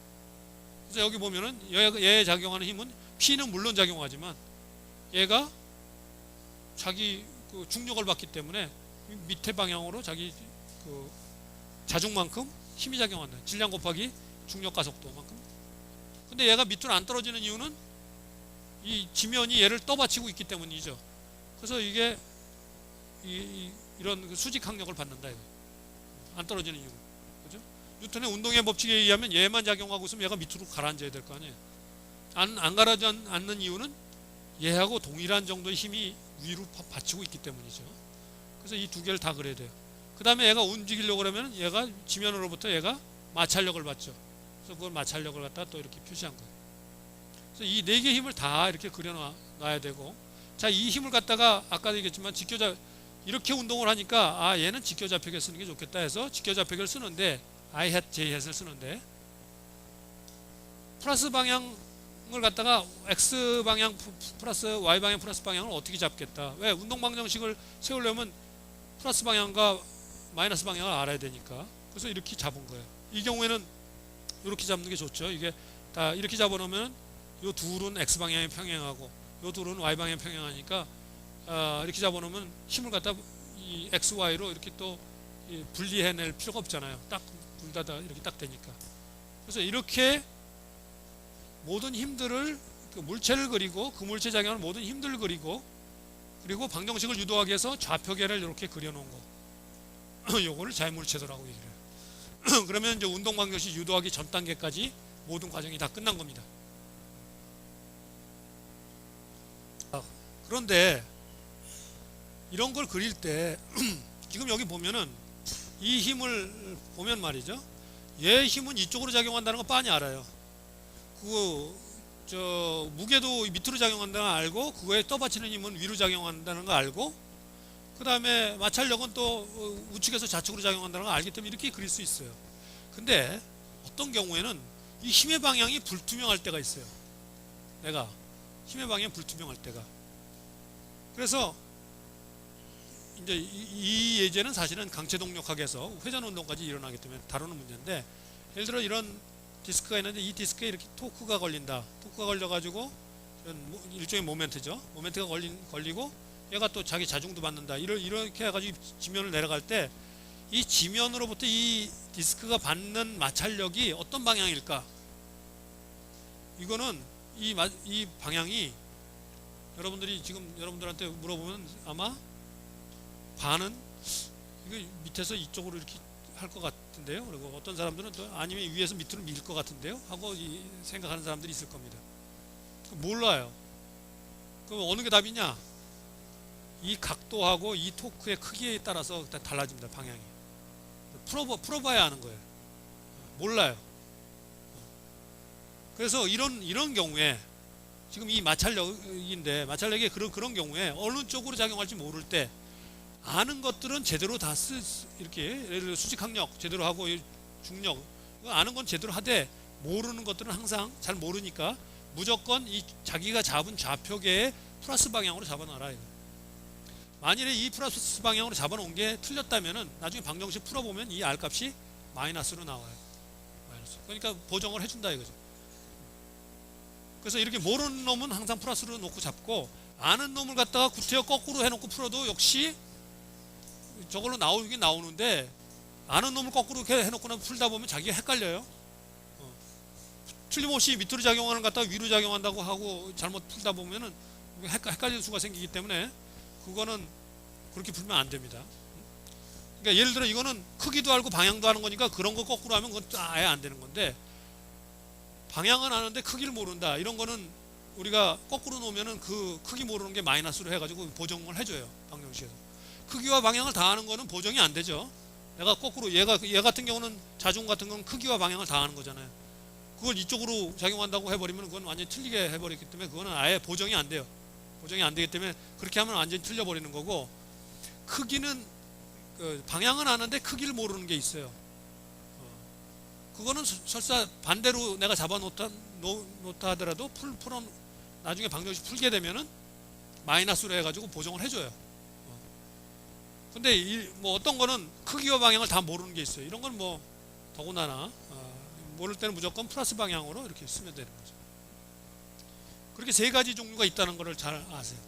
그래서 여기 보면은 얘에 작용하는 힘은 P는 물론 작용하지만 얘가 자기 그 중력을 받기 때문에 밑에 방향으로 자기 그 자중만큼 힘이 작용한다. 질량 곱하기 중력 가속도만큼. 근데 얘가 밑으로 안 떨어지는 이유는 이 지면이 얘를 떠받치고 있기 때문이죠. 그래서 이게 이런 수직 항력을 받는다 이거. 안 떨어지는 이유. 그죠? 뉴턴의 운동의 법칙에 의하면 얘만 작용하고 있으면 얘가 밑으로 가라앉아야 될 거 아니에요. 안 가라앉지 않는 이유는 얘하고 동일한 정도의 힘이 위로 받치고 있기 때문이죠. 그래서 이 두 개를 다 그려야 돼요. 그 다음에 얘가 움직이려고 그러면 얘가 지면으로부터 얘가 마찰력을 받죠. 그래서 그걸 마찰력을 갖다 또 이렇게 표시한 거예요. 그래서 이 네 개의 힘을 다 이렇게 그려놔야 되고, 자, 이 힘을 갖다가 아까도 얘기했지만 이렇게 운동을 하니까 아, 얘는 직교좌표계 쓰는 게 좋겠다 해서 직교좌표계를 쓰는데 I hat, J hat을 쓰는데 플러스 방향을 갖다가 X 방향 플러스 Y 방향 플러스 방향을 어떻게 잡겠다. 왜? 운동 방정식을 세우려면 플러스 방향과 마이너스 방향을 알아야 되니까. 그래서 이렇게 잡은 거예요. 이 경우에는 이렇게 잡는 게 좋죠. 이게 다 이렇게 잡아놓으면 요 둘은 X 방향에 평행하고 요 둘은 Y 방향에 평행하니까 이렇게 잡아놓으면 힘을 갖다 이 X, Y로 이렇게 또 분리해낼 필요가 없잖아요. 딱 둘 다 이렇게 딱 되니까. 그래서 이렇게 모든 힘들을 그 물체를 그리고 그 물체 작용하는 모든 힘들을 그리고 그리고 방정식을 유도하기 위해서 좌표계를 이렇게 그려놓은 거. 요거를 자유물체도라고 얘기를 해요. 그러면 이제 운동 방정식 유도하기 전 단계까지 모든 과정이 다 끝난 겁니다. 그런데 이런 걸 그릴 때 지금 여기 보면은 이 힘을 보면 말이죠. 얘 힘은 이쪽으로 작용한다는 거 빤히 알아요. 무게도 밑으로 작용한다는 거 알고 그거에 떠받치는 힘은 위로 작용한다는 거 알고 그 다음에 마찰력은 또 우측에서 좌측으로 작용한다는 거 알기 때문에 이렇게 그릴 수 있어요. 근데 어떤 경우에는 이 힘의 방향이 불투명할 때가 있어요. 내가 힘의 방향이 불투명할 때가. 그래서 이제 이 예제는 사실은 강체 동력학에서 회전 운동까지 일어나기 때문에 다루는 문제인데, 예를 들어 이런 디스크가 있는데 이 디스크에 이렇게 토크가 걸린다. 토크가 걸려가지고 일종의 모멘트죠. 모멘트가 걸리고 얘가 또 자기 자중도 받는다. 이렇게 해가지고 지면을 내려갈 때 이 지면으로부터 이 디스크가 받는 마찰력이 어떤 방향일까? 이거는 이 방향이 여러분들이 지금 여러분들한테 물어보면 아마 반은 이거 밑에서 이쪽으로 이렇게 할 것 같은데요. 그리고 어떤 사람들은 또 아니면 위에서 밑으로 밀 것 같은데요. 하고 생각하는 사람들이 있을 겁니다. 몰라요. 그럼 어느 게 답이냐? 이 각도하고 이 토크의 크기에 따라서 달라집니다. 방향이. 풀어봐야 하는 거예요. 몰라요. 그래서 이런 경우에 지금 이 마찰력인데 마찰력이 그런 경우에 어느 쪽으로 작용할지 모를 때 아는 것들은 제대로 다 이렇게 예를 들어 수직항력 제대로 하고 중력 아는 건 제대로 하되 모르는 것들은 항상 잘 모르니까 무조건 이 자기가 잡은 좌표계의 플러스 방향으로 잡아놔라. 만일에 이 플러스 방향으로 잡아놓은 게 틀렸다면은 나중에 방정식 풀어보면 이 R 값이 마이너스로 나와요. 마이너스. 그러니까 보정을 해준다 이거죠. 그래서 이렇게 모르는 놈은 항상 플러스로 놓고 잡고 아는 놈을 갖다가 구태여 거꾸로 해놓고 풀어도 역시 저걸로 나오긴 나오는데 아는 놈을 거꾸로 이렇게 해놓고 풀다 보면 자기가 헷갈려요. 틀림없이 밑으로 작용하는 것 갖다가 위로 작용한다고 하고 잘못 풀다 보면은 헷갈릴 수가 생기기 때문에 그거는 그렇게 풀면 안 됩니다. 그러니까 예를 들어 이거는 크기도 알고 방향도 하는 거니까 그런 거 거꾸로 하면 그건 아예 안 되는 건데 방향은 아는데 크기를 모른다. 이런 거는 우리가 거꾸로 놓으면은 그 크기 모르는 게 마이너스로 해가지고 보정을 해줘요. 방정식에서. 크기와 방향을 다 아는 거는 보정이 안 되죠. 내가 거꾸로 얘 같은 경우는 자중 같은 경우는 크기와 방향을 다 아는 거잖아요. 그걸 이쪽으로 작용한다고 해버리면 그건 완전히 틀리게 해버렸기 때문에 그거는 아예 보정이 안 돼요. 보정이 안 되기 때문에 그렇게 하면 완전히 틀려버리는 거고 크기는 방향은 아는데 크기를 모르는 게 있어요. 그거는 설사 반대로 내가 잡아놓다 하더라도 나중에 방정식 풀게 되면은 마이너스로 해가지고 보정을 해줘요. 근데 뭐 어떤 거는 크기와 방향을 다 모르는 게 있어요. 이런 건 뭐 더군다나 모를 때는 무조건 플러스 방향으로 이렇게 쓰면 되는 거죠. 그렇게 세 가지 종류가 있다는 것을 잘 아세요.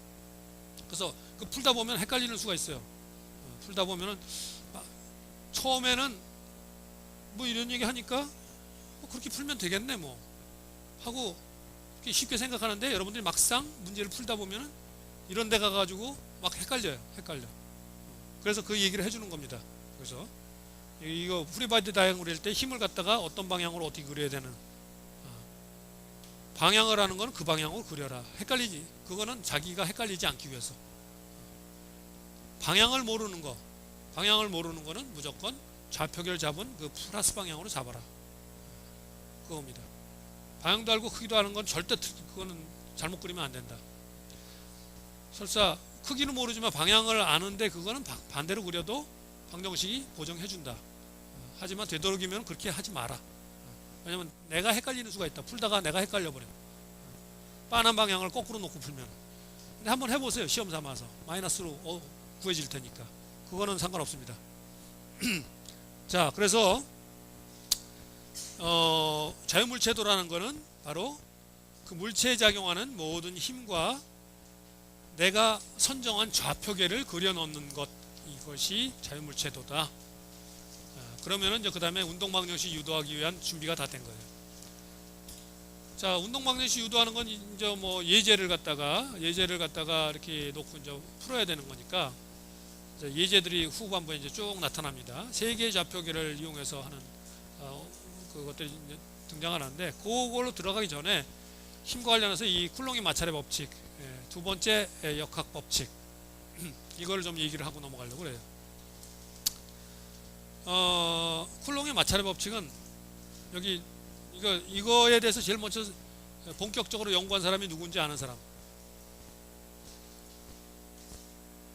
그래서 그 풀다 보면 헷갈리는 수가 있어요. 풀다 보면은 처음에는 뭐 이런 얘기 하니까 그렇게 풀면 되겠네 뭐 하고 쉽게 생각하는데, 여러분들이 막상 문제를 풀다 보면은 이런 데 가가지고 막 헷갈려. 그래서 그 얘기를 해주는 겁니다. 그래서 이거 프리바디 다이어그램 그릴 때 힘을 갖다가 어떤 방향으로 어떻게 그려야 되는, 방향을 하는 건 그 방향으로 그려라. 헷갈리지. 그거는 자기가 헷갈리지 않기 위해서. 방향을 모르는 거는 무조건 좌표계를 잡은 그 플러스 방향으로 잡아라. 그겁니다. 방향도 알고 크기도 아는 건 절대 그거는 잘못 그리면 안 된다. 설사 크기는 모르지만 방향을 아는데 그거는 반대로 그려도 방정식이 보정해준다. 하지만 되도록이면 그렇게 하지 마라. 왜냐면 내가 헷갈리는 수가 있다. 풀다가 내가 헷갈려버려. 빤한 방향을 거꾸로 놓고 풀면. 근데 한번 해보세요. 시험 삼아서. 마이너스로 구해질 테니까. 그거는 상관없습니다. 자, 그래서 자유물체도라는 거는 바로 그 물체에 작용하는 모든 힘과 내가 선정한 좌표계를 그려놓는 것, 이것이 자유물체도다. 그러면은 이제 그 다음에 운동방정식 유도하기 위한 준비가 다 된 거예요. 자, 운동방정식 유도하는 건 이제 뭐 예제를 갖다가 이렇게 놓고 이제 풀어야 되는 거니까, 이제 예제들이 후반부에 이제 쭉 나타납니다. 세 개의 좌표계를 이용해서 하는 그것들이 이제 등장하는데, 그걸로 들어가기 전에 힘과 관련해서 이 쿨롱의 마찰의 법칙, 두 번째 역학 법칙, 이걸 좀 얘기를 하고 넘어가려고 그래요. 쿨롱의 마찰의 법칙은 여기 이거에 대해서 제일 먼저 본격적으로 연구한 사람이 누군지 아는 사람?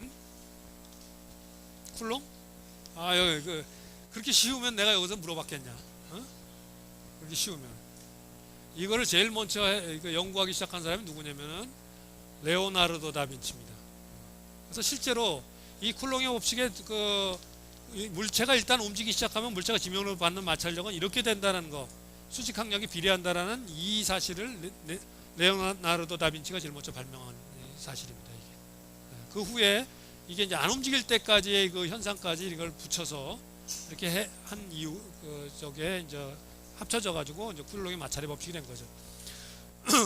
응? 쿨롱? 여기 그렇게 쉬우면 내가 여기서 물어봤겠냐? 그렇게 쉬우면. 이거를 제일 먼저 연구하기 시작한 사람이 누구냐면은 레오나르도 다빈치입니다. 그래서 실제로 이 쿨롱의 법칙에 물체가 일단 움직이기 시작하면 물체가 지면으로 받는 마찰력은 이렇게 된다는 거, 수직항력이 비례한다라는 이 사실을 레오나르도 다빈치가 제일 먼저 발명한 사실입니다. 이게. 그 후에 이게 이제 안 움직일 때까지의 그 현상까지 이걸 붙여서 이렇게 한 이유, 저게 이제 합쳐져 가지고 이제 쿨롱의 마찰의 법칙이 된 거죠.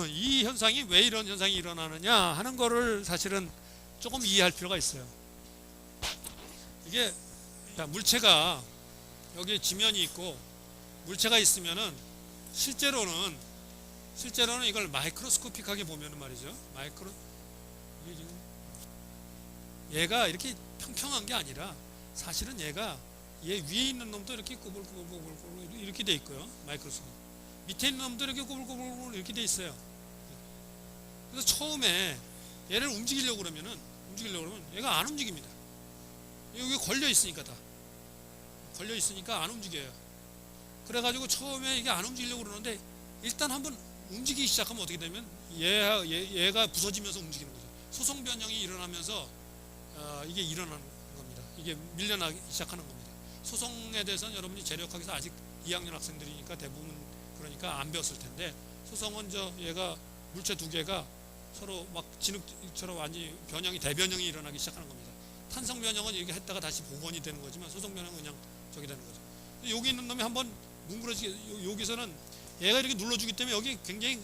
이 현상이 왜 이런 현상이 일어나느냐 하는 거를 사실은 조금 이해할 필요가 있어요. 이게 물체가 여기 지면이 있고 물체가 있으면은 실제로는 이걸 마이크로스코픽하게 보면은 말이죠. 이게 지금 얘가 이렇게 평평한 게 아니라 사실은 얘가 얘 위에 있는 놈도 이렇게 꼬불꼬불 이렇게 돼 있고요. 마이크로스코피 밑에 있는 놈도 이렇게 꼬불꼬불 이렇게 돼 있어요. 그래서 처음에 얘를 움직이려고 그러면 얘가 안 움직입니다. 여기 걸려 있으니까 안 움직여요. 그래가지고 처음에 이게 안 움직이려고 그러는데 일단 한번 움직이기 시작하면 어떻게 되면 얘가 부서지면서 움직이는 거죠. 소성 변형이 일어나면서 이게 일어나는 겁니다. 이게 밀려나기 시작하는 겁니다. 소성에 대해서는 여러분이 재력학에서 아직 2학년 학생들이니까 대부분 그러니까 안 배웠을 텐데, 소성은 얘가 물체 두 개가 서로 막 진흙처럼 완전히 대변형이 일어나기 시작하는 겁니다. 탄성 변형은 이렇게 했다가 다시 복원이 되는 거지만 소성 변형은 그냥 저기 되는 거죠. 여기 있는 놈이 한번 뭉그러지게, 여기서는 얘가 이렇게 눌러주기 때문에 여기 굉장히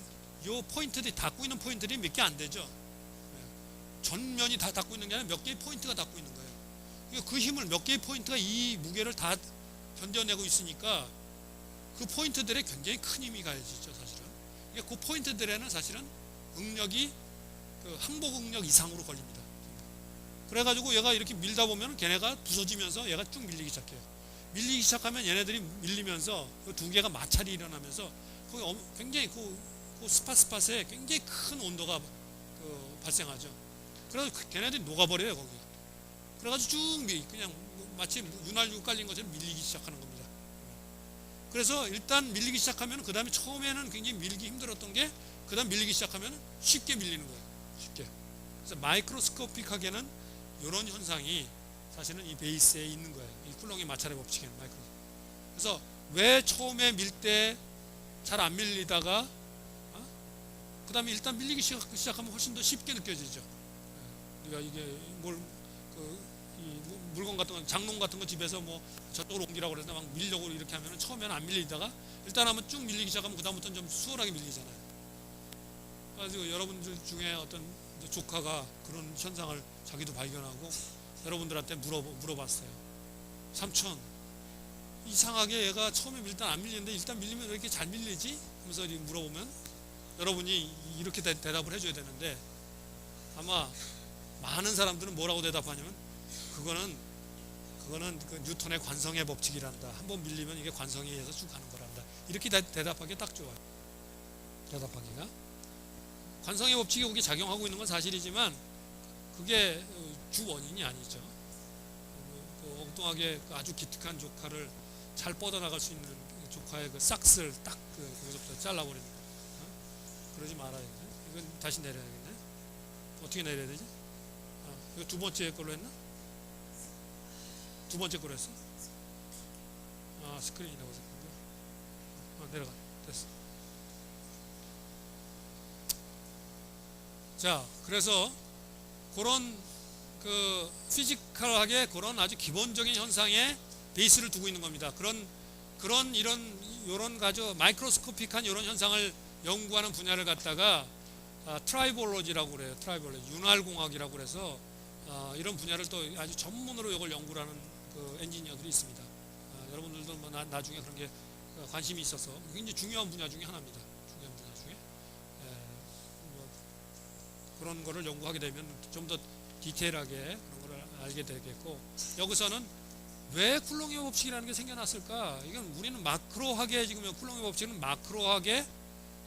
요 포인트들이 닿고 있는 포인트들이 몇 개 안 되죠. 전면이 다 닿고 있는 게 아니라 몇 개의 포인트가 닿고 있는 거예요. 그 힘을 몇 개의 포인트가 이 무게를 다 견뎌내고 있으니까 그 포인트들에 굉장히 큰 힘이 가해지죠, 사실은. 그 포인트들에는 사실은 응력이 항복 응력 이상으로 걸립니다. 그래가지고 얘가 이렇게 밀다 보면 걔네가 부서지면서 얘가 쭉 밀리기 시작해요. 밀리기 시작하면 얘네들이 밀리면서 두 개가 마찰이 일어나면서 거기 굉장히 그 스팟에 굉장히 큰 온도가 발생하죠. 그래서 걔네들이 녹아버려요, 거기. 그래가지고 쭉 그냥 마치 윤활유 깔린 것처럼 밀리기 시작하는 겁니다. 그래서 일단 밀리기 시작하면 그 다음에 처음에는 굉장히 밀기 힘들었던 게 그 다음 밀리기 시작하면 쉽게 밀리는 거예요. 쉽게. 그래서 마이크로스코픽하게는 이런 현상이 사실은 이 베이스에 있는 거예요. 이 쿨롱의 마찰의 법칙에는 그래서 왜 처음에 밀 때 잘 안 밀리다가 그 다음에 일단 밀리기 시작하면 훨씬 더 쉽게 느껴지죠. 우리가 이게 이 물건 같은 거, 장롱 같은 거 집에서 뭐 저쪽으로 옮기라고 그래서 막 밀려고 이렇게 하면 처음에는 안 밀리다가 일단 한번 쭉 밀리기 시작하면 그 다음부터는 좀 수월하게 밀리잖아요. 그래서 여러분들 중에 어떤 조카가 그런 현상을 자기도 발견하고 여러분들한테 물어봤어요. 삼촌, 이상하게 얘가 처음에 밀 때 안 밀리는데 일단 밀리면 왜 이렇게 잘 밀리지? 하면서 물어보면 여러분이 이렇게 대답을 해줘야 되는데, 아마 많은 사람들은 뭐라고 대답하냐면 그거는 그 뉴턴의 관성의 법칙이란다. 한번 밀리면 이게 관성에 의해서 쭉 가는 거란다. 이렇게 대답하기 딱 좋아요. 대답하기가. 관성의 법칙이 여기 작용하고 있는 건 사실이지만 그게 주 원인이 아니죠. 엉뚱하게 아주 기특한 조카를 잘 뻗어나갈 수 있는 조카의 그 싹스를 딱 거기서부터 잘라버리는 거. 그러지 말아야겠네. 이건 다시 내려야겠네. 어떻게 내려야 되지? 이거 두 번째 걸로 했나? 두 번째 걸로 했어? 스크린이 나와서 내려가. 됐어. 자, 그래서 그런 그 피지컬하게 그런 아주 기본적인 현상에 베이스를 두고 있는 겁니다. 그런 이런 아주 마이크로스코픽한 이런 현상을 연구하는 분야를 갖다가 트라이볼로지라고 그래요. 트라이볼로지, 윤활공학이라고 그래서 이런 분야를 또 아주 전문으로 이걸 연구를 하는 그 엔지니어들이 있습니다. 여러분들도 뭐 나중에 그런 게 관심이 있어서 굉장히 중요한 분야 중에 하나입니다. 중요한 분야 중에 뭐 그런 거를 연구하게 되면 좀 더 디테일하게 그런 걸 알게 되겠고, 여기서는 왜 쿨롱의 법칙이라는 게 생겨났을까? 이건 우리는 마크로하게, 지금 쿨롱의 법칙은 마크로하게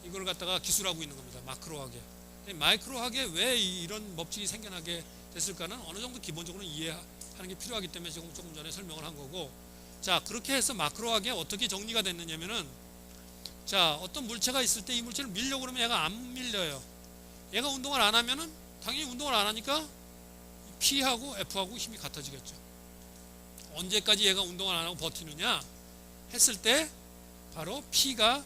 이걸 갖다가 기술하고 있는 겁니다. 마크로하게. 마이크로하게 왜 이런 법칙이 생겨나게 됐을까는 어느 정도 기본적으로 이해하는 게 필요하기 때문에 조금 전에 설명을 한 거고, 자, 그렇게 해서 마크로하게 어떻게 정리가 됐느냐면은, 자, 어떤 물체가 있을 때 이 물체를 밀려고 그러면 얘가 안 밀려요. 얘가 운동을 안 하면은 당연히 운동을 안 하니까 P하고 F하고 힘이 같아지겠죠. 언제까지 얘가 운동을 안 하고 버티느냐 했을 때 바로 P가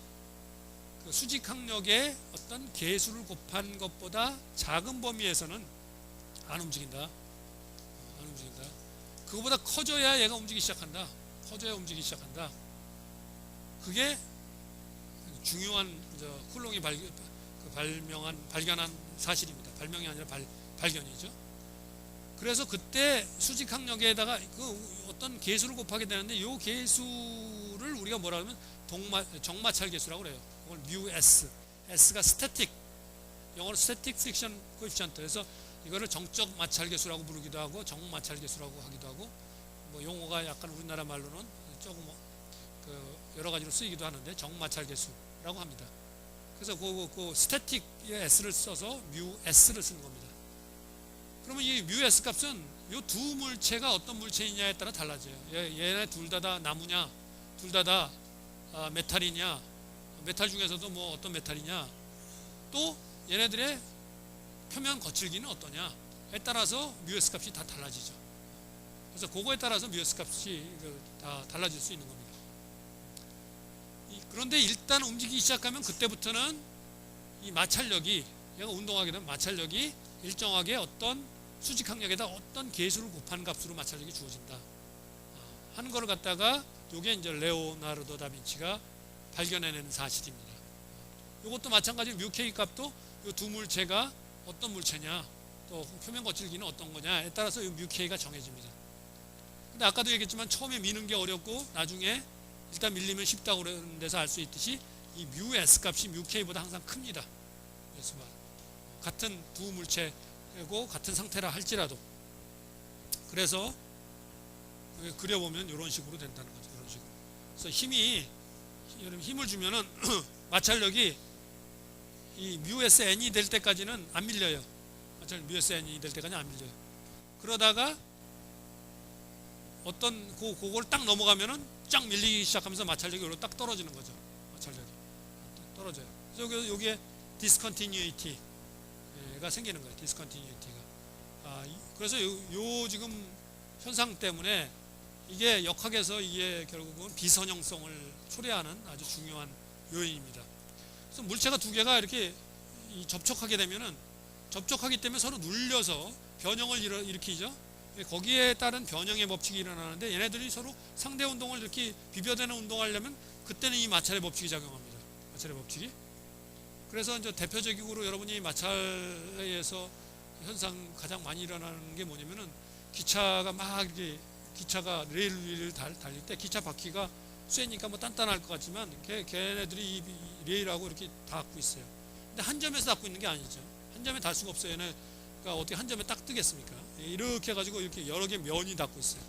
그 수직항력의 어떤 계수를 곱한 것보다 작은 범위에서는 안 움직인다. 안 움직인다. 그거보다 커져야 얘가 움직이기 시작한다. 커져야 움직이기 시작한다. 그게 중요한 쿨롱이 발견한 사실입니다. 발명이 아니라 발견이죠. 그래서 그때 수직항력에다가 그 어떤 계수를 곱하게 되는데, 이 계수를 우리가 뭐라 하면 정마찰 계수라고 그래요. 그걸 뮤 S. S가 스태틱, 영어로 스태틱 프릭션 코에피션트. 그래서 이거를 정적 마찰 계수라고 부르기도 하고 정마찰 계수라고 하기도 하고, 뭐 용어가 약간 우리나라 말로는 조금 그 여러 가지로 쓰이기도 하는데 정마찰 계수라고 합니다. 그래서 그 스태틱의 S를 써서 뮤 S를 쓰는 겁니다. 그러면 이 뮤 S 값은 이 두 물체가 어떤 물체이냐에 따라 달라져요. 얘네 둘 다 나무냐, 둘 다 메탈이냐, 메탈 중에서도 뭐 어떤 메탈이냐, 또 얘네들의 표면 거칠기는 어떠냐에 따라서 뮤 S 값이 다 달라지죠. 그래서 그거에 따라서 뮤 S 값이 다 달라질 수 있는 겁니다. 그런데 일단 움직이기 시작하면 그때부터는 이 마찰력이, 얘가 운동하게 되면 마찰력이 일정하게 어떤 수직항력에다 어떤 계수를 곱한 값으로 마찰력이 주어진다 하는 거를 갖다가, 요게 이제 레오나르도 다빈치가 발견해낸 사실입니다. 이것도 마찬가지로 뮤 K 값도 이 두 물체가 어떤 물체냐, 또 표면 거칠기는 어떤 거냐에 따라서 이 뮤 K가 정해집니다. 근데 아까도 얘기했지만 처음에 미는 게 어렵고 나중에 일단 밀리면 쉽다고 그러는 데서 알 수 있듯이 이 뮤 S 값이 뮤 K보다 항상 큽니다. 같은 두 물체고 같은 상태라 할지라도. 그래서 그려보면 이런 식으로 된다는 거죠. 이런 식으로. 그래서 힘을 주면은 마찰력이 이 뮤 S N이 될 때까지는 안 밀려요. 마찰력 뮤 S N이 될 때까지는 안 밀려요. 그러다가 그걸 딱 넘어가면은 쫙 밀리기 시작하면서 마찰력이 여기로 딱 떨어지는 거죠. 마찰력이 떨어져요. 그래서 여기에 디스컨티뉴이티, 문제가 생기는 거예요. 디스컨티뉴티가. 그래서 요 지금 현상 때문에 이게 역학에서 이게 결국은 비선형성을 초래하는 아주 중요한 요인입니다. 그래서 물체가 두 개가 이렇게 접촉하게 되면은 접촉하기 때문에 서로 눌려서 변형을 일으키죠. 거기에 따른 변형의 법칙이 일어나는데 얘네들이 서로 상대 운동을 이렇게 비벼대는 운동을 하려면 그때는 이 마찰의 법칙이 작용합니다. 마찰의 법칙이. 그래서 이제 대표적으로 여러분이 마찰에서 현상 가장 많이 일어나는 게 뭐냐면은 기차가 막 이렇게 기차가 레일 위를 달릴 때 기차 바퀴가 쇠니까 뭐 단단할 것 같지만 걔네들이 이 레일하고 이렇게 닿고 있어요. 근데 한 점에서 닿고 있는 게 아니죠. 한 점에 닿을 수가 없어요. 얘네가 어떻게 한 점에 딱 뜨겠습니까? 이렇게 해가지고 이렇게 여러 개 면이 닿고 있어요.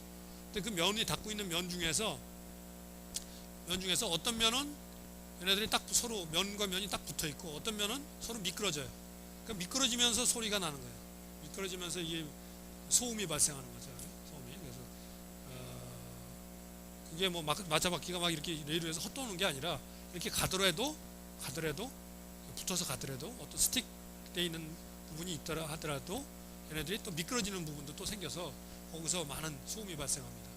근데 그 면이 닿고 있는 면 중에서 어떤 면은 얘네들이 딱 서로 면과 면이 딱 붙어 있고 어떤 면은 서로 미끄러져요. 그러니까 미끄러지면서 소리가 나는 거예요. 미끄러지면서 이게 소음이 발생하는 거죠. 소음이. 그래서 그게 뭐 마차바퀴가 막 이렇게 레일을 해서 헛도는 게 아니라 이렇게 가더라도 붙어서 가더라도 어떤 스틱 돼 있는 부분이 있더라 하더라도 얘네들이 또 미끄러지는 부분도 또 생겨서 거기서 많은 소음이 발생합니다.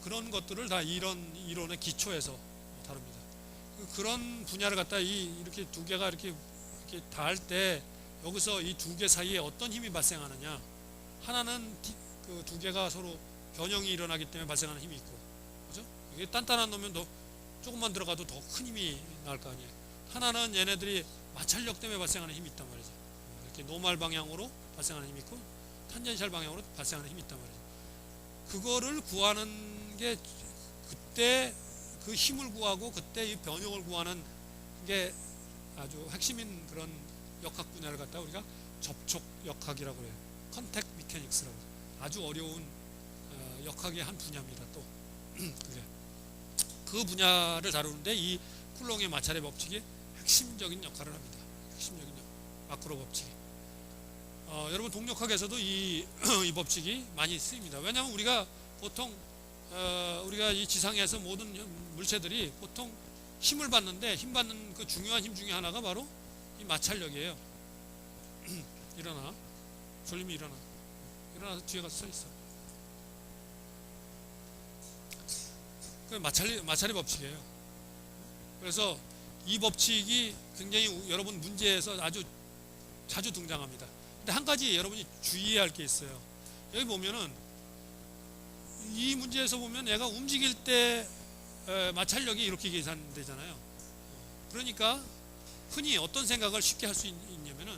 그런 것들을 다 이런 이론의 기초에서 다룹니다. 그런 분야를 갖다 이렇게 두 개가 이렇게 닿을 때 여기서 이 두 개 사이에 어떤 힘이 발생하느냐. 하나는 그 두 개가 서로 변형이 일어나기 때문에 발생하는 힘이 있고, 그죠? 이게 단단한 놈면 더 조금만 들어가도 더 큰 힘이 나올 거 아니에요. 하나는 얘네들이 마찰력 때문에 발생하는 힘이 있단 말이죠. 이렇게 노멀 방향으로 발생하는 힘이 있고 탄젠셜 방향으로 발생하는 힘이 있단 말이죠. 그거를 구하는 게 그때 그 힘을 구하고 그때 이 변형을 구하는 게 아주 핵심인 그런 역학 분야를 갖다 우리가 접촉 역학이라고 해요. 컨택 미케닉스라고 해요. 아주 어려운 역학의 한 분야입니다. 또 그게 그 분야를 다루는데 이 쿨롱의 마찰의 법칙이 핵심적인 역할을 합니다. 핵심적인 마크로 법칙이. 여러분 동력학에서도 이 법칙이 많이 쓰입니다. 왜냐하면 우리가 보통 우리가 이 지상에서 모든 물체들이 보통 힘을 받는데 힘 받는 그 중요한 힘 중에 하나가 바로 이 마찰력이에요. 일어나. 졸림이 일어나서 뒤에 가서 서 있어. 그 마찰의 법칙이에요. 그래서 이 법칙이 굉장히 여러분 문제에서 아주 자주 등장합니다. 근데 한 가지 여러분이 주의해야 할 게 있어요. 여기 보면은 이 문제에서 보면 얘가 움직일 때 마찰력이 이렇게 계산되잖아요. 그러니까 흔히 어떤 생각을 쉽게 할 수 있냐면은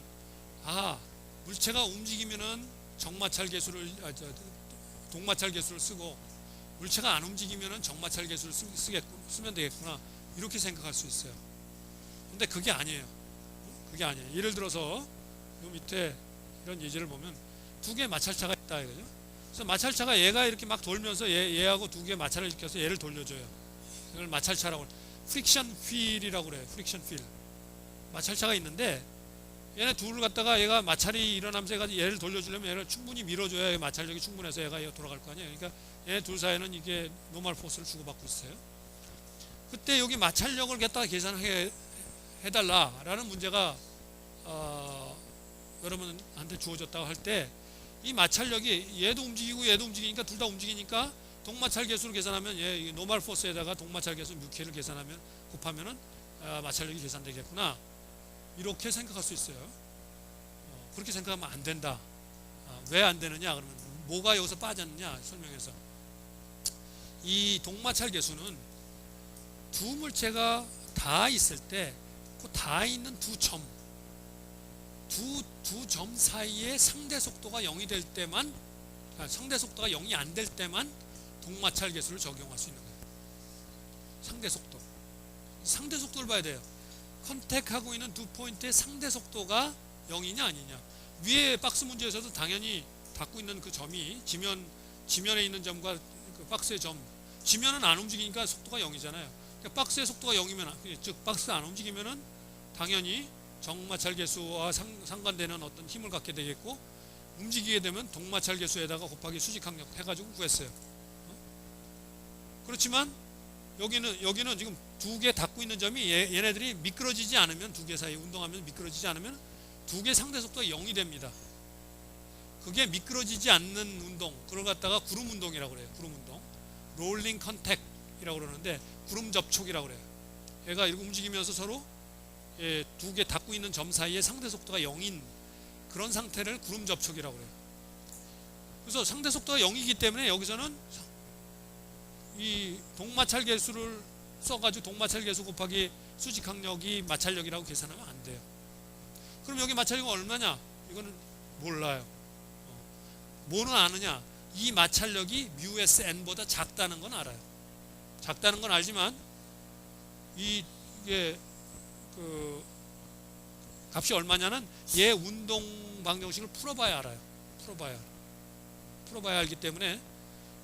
물체가 움직이면은 동마찰 계수를 쓰고 물체가 안 움직이면은 정마찰 계수를 쓰면 되겠구나 이렇게 생각할 수 있어요. 근데 그게 아니에요. 그게 아니에요. 예를 들어서 요 밑에 이런 예제를 보면 두 개의 마찰차가 있다 이거죠. 그래서 마찰차가 얘가 이렇게 막 돌면서 얘하고 두 개의 마찰을 일으켜서 얘를 돌려줘요. 이걸 마찰차라고 프릭션 휠이라고 그래요. 프릭션 휠. 마찰차가 있는데 얘네 둘을 갖다가 얘가 마찰이 일어나면서 얘를 돌려주려면 얘를 충분히 밀어줘야 마찰력이 충분해서 얘가 돌아갈 거 아니에요. 그러니까 얘네 둘 사이에는 이게 노멀 포스를 주고받고 있어요. 그때 여기 마찰력을 갖다가 계산해달라라는 문제가 여러분한테 주어졌다고 할 때 이 마찰력이 얘도 움직이고 얘도 움직이니까 둘 다 움직이니까 동마찰 계수를 계산하면 얘 노멀 포스에다가 동마찰 계수 뮤케를 계산하면 곱하면은 마찰력이 계산되겠구나 이렇게 생각할 수 있어요. 그렇게 생각하면 안 된다. 왜 안 되느냐 그러면 뭐가 여기서 빠졌느냐 설명해서 이 동마찰 계수는 두 물체가 다 있을 때 그 다 있는 두 점 사이에 상대 속도가 0이 될 때만 상대 속도가 0이 안 될 때만 동마찰 계수를 적용할 수 있는 거예요. 상대 속도를 봐야 돼요. 컨택하고 있는 두 포인트의 상대 속도가 0이냐 아니냐. 위에 박스 문제에서도 당연히 닿고 있는 그 점이 지면에 있는 점과 그 박스의 점 지면은 안 움직이니까 속도가 0이잖아요. 그러니까 박스의 속도가 0이면 즉 박스가 안 움직이면은 당연히 정마찰 계수와 상관되는 어떤 힘을 갖게 되겠고 움직이게 되면 동마찰 계수에다가 곱하기 수직 항력 해가지고 구했어요. 그렇지만 여기는 지금 두 개 닿고 있는 점이 얘네들이 미끄러지지 않으면 두 개 사이 운동하면 미끄러지지 않으면 두 개 상대 속도가 0이 됩니다. 그게 미끄러지지 않는 운동, 그걸 갖다가 구름 운동이라고 그래요. 구름 운동. 롤링 컨택이라고 그러는데 구름 접촉이라고 그래요. 얘가 이렇게 움직이면서 서로 두 개 닿고 있는 점 사이에 상대 속도가 0인 그런 상태를 구름 접촉이라고 그래요. 그래서 상대 속도가 0이기 때문에 여기서는 이 동마찰 계수를 써가지고 동마찰 계수 곱하기 수직항력이 마찰력이라고 계산하면 안 돼요. 그럼 여기 마찰력은 얼마냐? 이거는 몰라요. 뭐는 아느냐? 이 마찰력이 μsn보다 작다는 건 알아요. 작다는 건 알지만 이게 그 값이 얼마냐는 얘 운동 방정식을 풀어봐야 알아요. 풀어봐야 알기 때문에,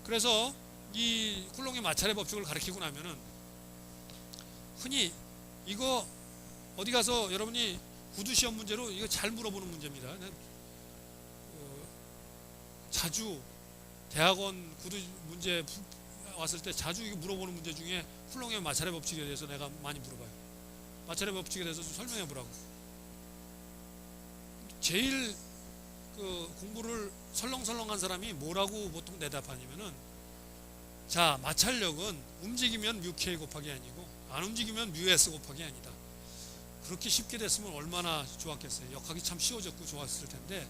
그래서 이 쿨롱의 마찰의 법칙을 가르치고 나면은 흔히 이거 어디 가서 여러분이 구두 시험 문제로 이거 잘 물어보는 문제입니다. 자주 대학원 구두 문제 왔을 때 자주 이거 물어보는 문제 중에 쿨롱의 마찰의 법칙에 대해서 내가 많이 물어봐요. 마찰의 법칙에 대해서 좀 설명해 보라고. 제일 그 공부를 설렁설렁한 사람이 뭐라고 보통 대답하냐면은, 자, 마찰력은 움직이면 μk 곱하기 아니고 안 움직이면 μs 곱하기 아니다. 그렇게 쉽게 됐으면 얼마나 좋았겠어요. 역학이 참 쉬워졌고 좋았을 텐데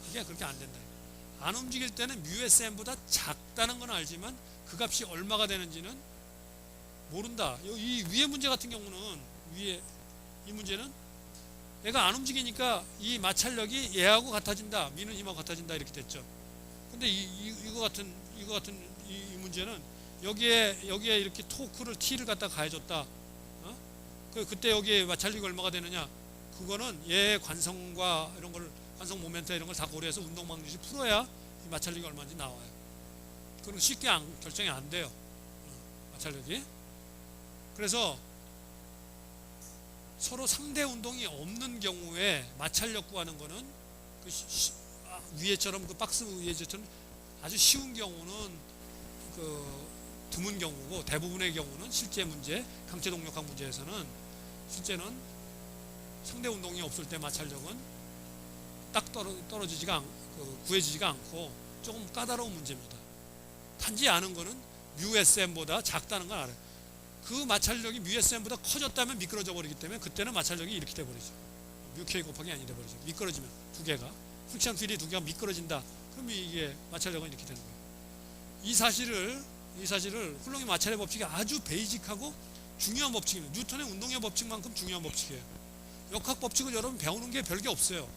그게 그렇게 안 된다. 안 움직일 때는 μsn보다 작다는 건 알지만 그 값이 얼마가 되는지는 모른다. 이 위에 문제 같은 경우는, 위에 이 문제는 얘가 안 움직이니까 이 마찰력이 얘하고 같아진다, 미는 힘하고 같아진다 이렇게 됐죠. 근데 이거 같은 이 문제는 여기에 이렇게 토크를 t를 갖다 가해줬다. 그때 여기에 마찰력이 얼마가 되느냐? 그거는 얘의 관성과 이런 걸, 관성 모멘트 이런 걸 다 고려해서 운동 방정식 풀어야 이 마찰력이 얼마인지 나와요. 그건 쉽게 결정이 안 돼요. 마찰력이. 그래서 서로 상대 운동이 없는 경우에 마찰력 구하는 거는 위에처럼 그 박스 위에처럼 아주 쉬운 경우는 그 드문 경우고, 대부분의 경우는 실제 문제, 강체 동력학 문제에서는 실제는 상대 운동이 없을 때 마찰력은 딱 떨어지지가 구해지지가 않고 조금 까다로운 문제입니다. 단지 아는 거는 μsn보다 작다는 걸 알아요. 그 마찰력이 μsn보다 커졌다면 미끄러져 버리기 때문에 그때는 마찰력이 이렇게 돼버리죠. μk 곱하기 아니 돼버리죠. 미끄러지면 두 개가, 프릭션 필이 두 개가 미끄러진다. 그럼 이게 마찰력은 이렇게 되는 거예요. 이 사실을 쿨롱의 마찰의 법칙이 아주 베이직하고 중요한 법칙입니다. 뉴턴의 운동의 법칙만큼 중요한 법칙이에요. 역학 법칙을 여러분 배우는 게 별게 없어요.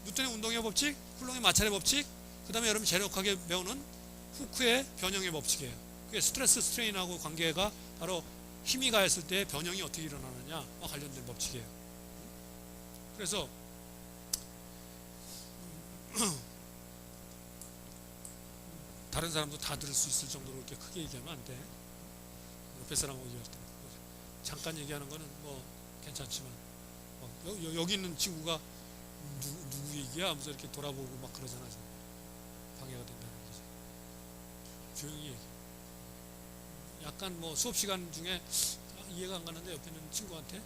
뉴턴의 운동의 법칙, 쿨롱의 마찰의 법칙, 그 다음에 여러분 재력학에 배우는 후크의 변형의 법칙이에요. 그게 스트레스 스트레인하고 관계가 바로 힘이 가했을 때 변형이 어떻게 일어나느냐와 관련된 법칙이에요. 그래서 다른 사람도 다 들을 수 있을 정도로 이렇게 크게 얘기하면 안 돼. 옆에 사람하고 얘기할 때 잠깐 얘기하는 거는 뭐 괜찮지만, 여기 있는 친구가 누구 얘기야 하면서 이렇게 돌아보고 막 그러잖아. 방해가 된다는 거지. 조용히 얘기. 약간 뭐 수업 시간 중에 이해가 안 가는데 옆에 있는 친구한테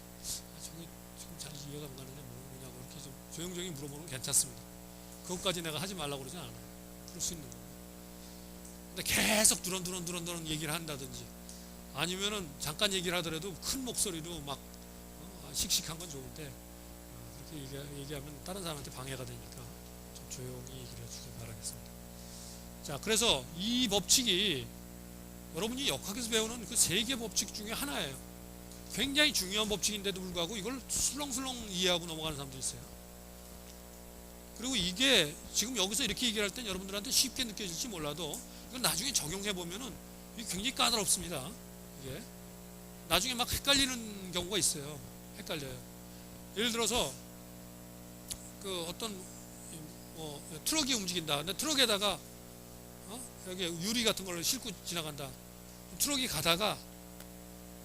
저기 지금 잘 이해가 안 가는데 뭐냐고 이렇게 좀 조용조용히 물어보는 건 괜찮습니다. 그것까지 내가 하지 말라고 그러진 않아요. 그럴 수 있는 거예요. 근데 계속 두런두런 얘기를 한다든지, 아니면은 잠깐 얘기를 하더라도 큰 목소리로 막 씩씩한 건 좋은데 그렇게 얘기하면 다른 사람한테 방해가 되니까 좀 조용히 얘기를 해주길 바라겠습니다. 자, 그래서 이 법칙이 여러분이 역학에서 배우는 그 세 개 법칙 중에 하나예요. 굉장히 중요한 법칙인데도 불구하고 이걸 술렁술렁 이해하고 넘어가는 사람도 있어요. 그리고 이게 지금 여기서 이렇게 얘기할 땐 여러분들한테 쉽게 느껴질지 몰라도 이건 나중에 적용해 보면은 이게 굉장히 까다롭습니다. 이게 나중에 막 헷갈리는 경우가 있어요. 헷갈려요. 예를 들어서 그 어떤 뭐 트럭이 움직인다. 근데 트럭에다가 여기 유리 같은 걸 싣고 지나간다. 트럭이 가다가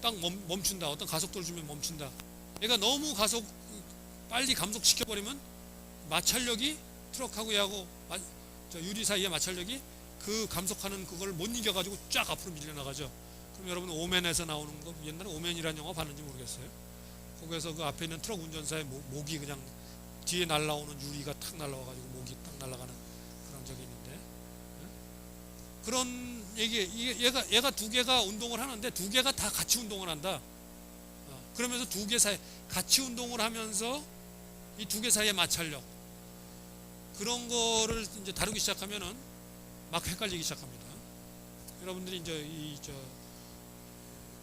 딱 멈춘다. 어떤 가속도를 주면 멈춘다. 얘가 너무 빨리 감속시켜버리면 마찰력이 트럭하고 얘하고 유리 사이의 마찰력이 그 감속하는 그걸 못 이겨가지고 쫙 앞으로 밀려나가죠. 그럼 여러분 오맨에서 나오는 거, 옛날에 오맨이라는 영화 봤는지 모르겠어요. 거기에서 그 앞에 있는 트럭 운전사의 목이 그냥 뒤에 날라오는 유리가 탁 날라와가지고 목이 딱 날아가는 그런 적이 있는데, 예? 그런 얘가 두 개가 운동을 하는데 두 개가 다 같이 운동을 한다. 그러면서 두 개 사이 같이 운동을 하면서 이 두 개 사이의 마찰력, 그런 거를 이제 다루기 시작하면은 막 헷갈리기 시작합니다. 여러분들이 이제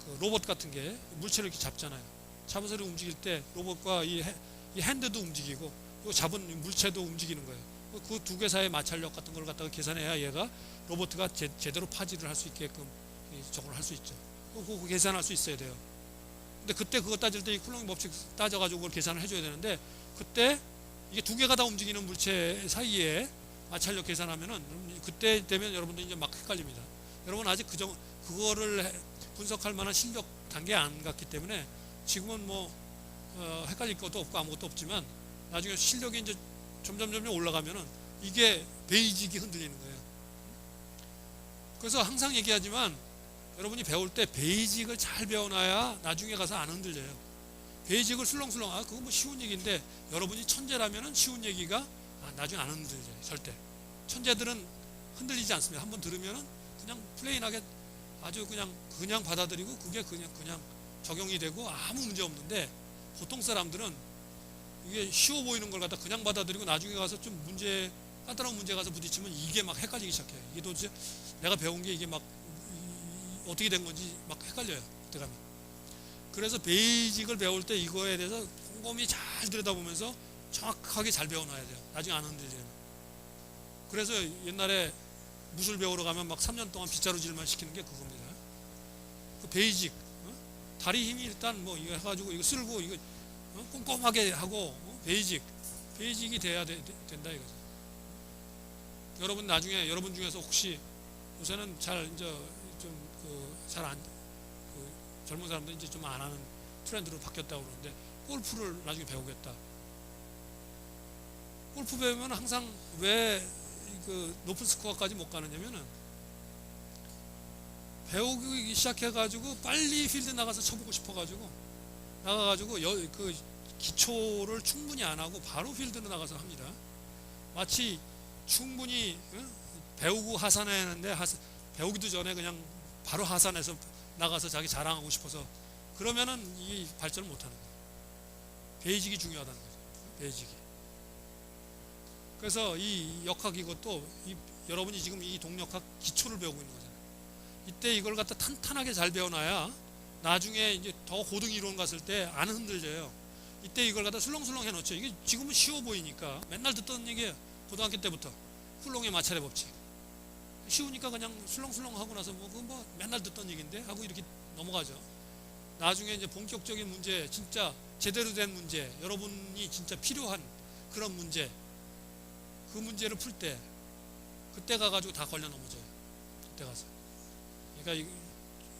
그 로봇 같은 게 물체를 이렇게 잡잖아요. 잡아서 움직일 때 로봇과 이 핸드도 움직이고 이 잡은 물체도 움직이는 거예요. 그 두 개 사이의 마찰력 같은 걸 갖다가 계산해야 얘가 로봇가 제대로 파지를 할 수 있게끔 저걸 할 수 있죠. 그거 계산할 수 있어야 돼요. 근데 그때 그거 따질 때 이 쿨롱 법칙 따져가지고 그걸 계산을 해줘야 되는데, 그때 이게 두 개가 다 움직이는 물체 사이에 마찰력 계산하면은 그때 되면 여러분들 이제 막 헷갈립니다. 여러분 아직 그거를 분석할 만한 실력 단계에 안 갔기 때문에 지금은 뭐 헷갈릴 것도 없고 아무것도 없지만, 나중에 실력이 이제 점점 올라가면은 이게 베이직이 흔들리는 거예요. 그래서 항상 얘기하지만 여러분이 배울 때 베이직을 잘 배워놔야 나중에 가서 안 흔들려요. 베이직을 술렁술렁, 그거 뭐 쉬운 얘기인데, 여러분이 천재라면은 쉬운 얘기가 나중에 안 흔들려요. 절대. 천재들은 흔들리지 않습니다. 한번 들으면은 그냥 플레인하게 아주 그냥 받아들이고 그게 그냥 적용이 되고 아무 문제 없는데, 보통 사람들은 이게 쉬워 보이는 걸 갖다 그냥 받아들이고 나중에 가서 좀 간단한 문제 가서 부딪히면 이게 막 헷갈리기 시작해요. 이게 도대체 내가 배운 게 이게 막 어떻게 된 건지 막 헷갈려요. 그때 가면. 그래서 베이직을 배울 때 이거에 대해서 꼼꼼히 잘 들여다보면서 정확하게 잘 배워놔야 돼요. 나중에 안 흔들리면. 그래서 옛날에 무술 배우러 가면 막 3년 동안 빗자루질만 시키는 게 그겁니다. 그 베이직, 다리 힘이 일단 뭐 이거 해가지고 이거 쓸고 이거 꼼꼼하게 하고, 베이직이 돼야 된다 이거죠. 여러분 나중에 여러분 중에서 혹시 요새는 잘 이제 좀 젊은 사람들 이제 좀 안 하는 트렌드로 바뀌었다고 그러는데, 골프를 나중에 배우겠다. 골프 배우면 항상 왜 그 높은 스코어까지 못 가느냐면은, 배우기 시작해가지고 빨리 필드 나가서 쳐보고 싶어가지고 나가가지고 그 기초를 충분히 안 하고 바로 필드로 나가서 합니다. 마치 충분히 배우고 하산해야 하는데 배우기도 전에 그냥 바로 하산해서 나가서 자기 자랑하고 싶어서, 그러면은 이 발전을 못하는 거예요. 베이직이 중요하다는 거죠. 베이직이. 그래서 이 역학 이것도 여러분이 지금 이 동력학 기초를 배우고 있는 거잖아요. 이때 이걸 갖다 탄탄하게 잘 배워놔야 나중에 이제 더 고등 이론 갔을 때 안 흔들려요. 이때 이걸 갖다 술렁술렁 해놓죠. 이게 지금은 쉬워 보이니까 맨날 듣던 얘기예요. 고등학교 때부터 쿨롱의 마찰의 법칙. 쉬우니까 그냥 술렁술렁 하고 나서 뭐 맨날 듣던 얘기인데 하고 이렇게 넘어가죠. 나중에 이제 본격적인 문제, 진짜 제대로 된 문제, 여러분이 진짜 필요한 그런 문제, 그 문제를 풀 때 그때 가가지고 다 걸려 넘어져요. 그때 가서. 그러니까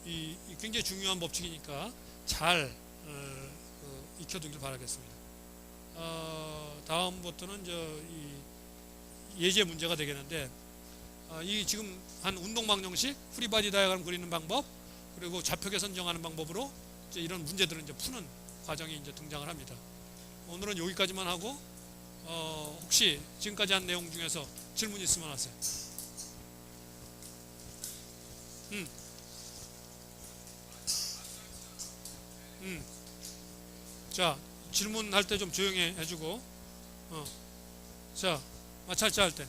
이 굉장히 중요한 법칙이니까 잘 익혀두길 바라겠습니다. 다음부터는 이 예제 문제가 되겠는데, 이 지금 한 운동 방정식, 프리바디 다이어그램 그리는 방법, 그리고 좌표계 선정하는 방법으로 이제 이런 문제들을 이제 푸는 과정이 이제 등장을 합니다. 오늘은 여기까지만 하고, 혹시 지금까지 한 내용 중에서 질문 있으면 하세요. 자, 질문할 때 좀 조용히 해주고, 자, 마찰자 할 때.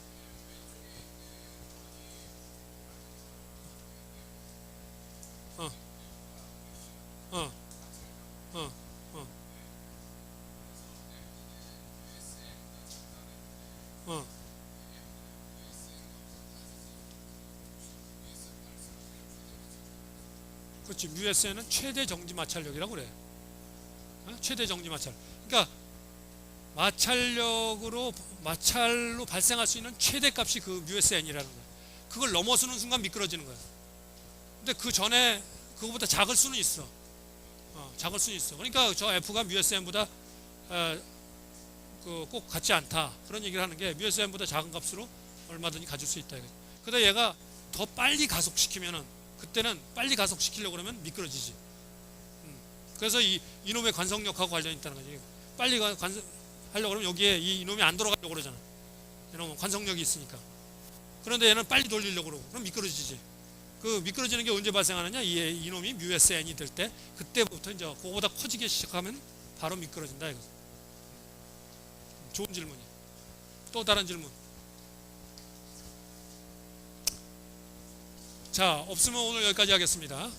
그렇지. 뮤에스에는 최대 정지 마찰력이라고 그래. 최대 정지 마찰. 그러니까 마찰로 발생할 수 있는 최대값이 그 뮤에스엔이라는 거야. 그걸 넘어서는 순간 미끄러지는 거야. 근데 그 전에 그거보다 작을 수는 있어. 작을 수는 있어. 그러니까 저 F가 뮤에스엔보다 꼭 같지 않다. 그런 얘기를 하는 게, 뮤에스엔보다 작은 값으로 얼마든지 가질 수 있다. 근데 얘가 더 빨리 가속시키면은, 그때는 빨리 가속시키려고 그러면 미끄러지지. 그래서 이놈의 관성력하고 관련이 있다는 거지. 빨리 하려고 그러면 여기에 이놈이 안 돌아가려고 그러잖아. 이놈은 관성력이 있으니까. 그런데 얘는 빨리 돌리려고 그러고 그럼 미끄러지지. 그 미끄러지는 게 언제 발생하느냐? 이놈이 뮤에스 n이 될 때, 그때부터 이제 그거보다 커지기 시작하면 바로 미끄러진다 이거. 좋은 질문이야. 또 다른 질문. 자, 없으면 오늘 여기까지 하겠습니다.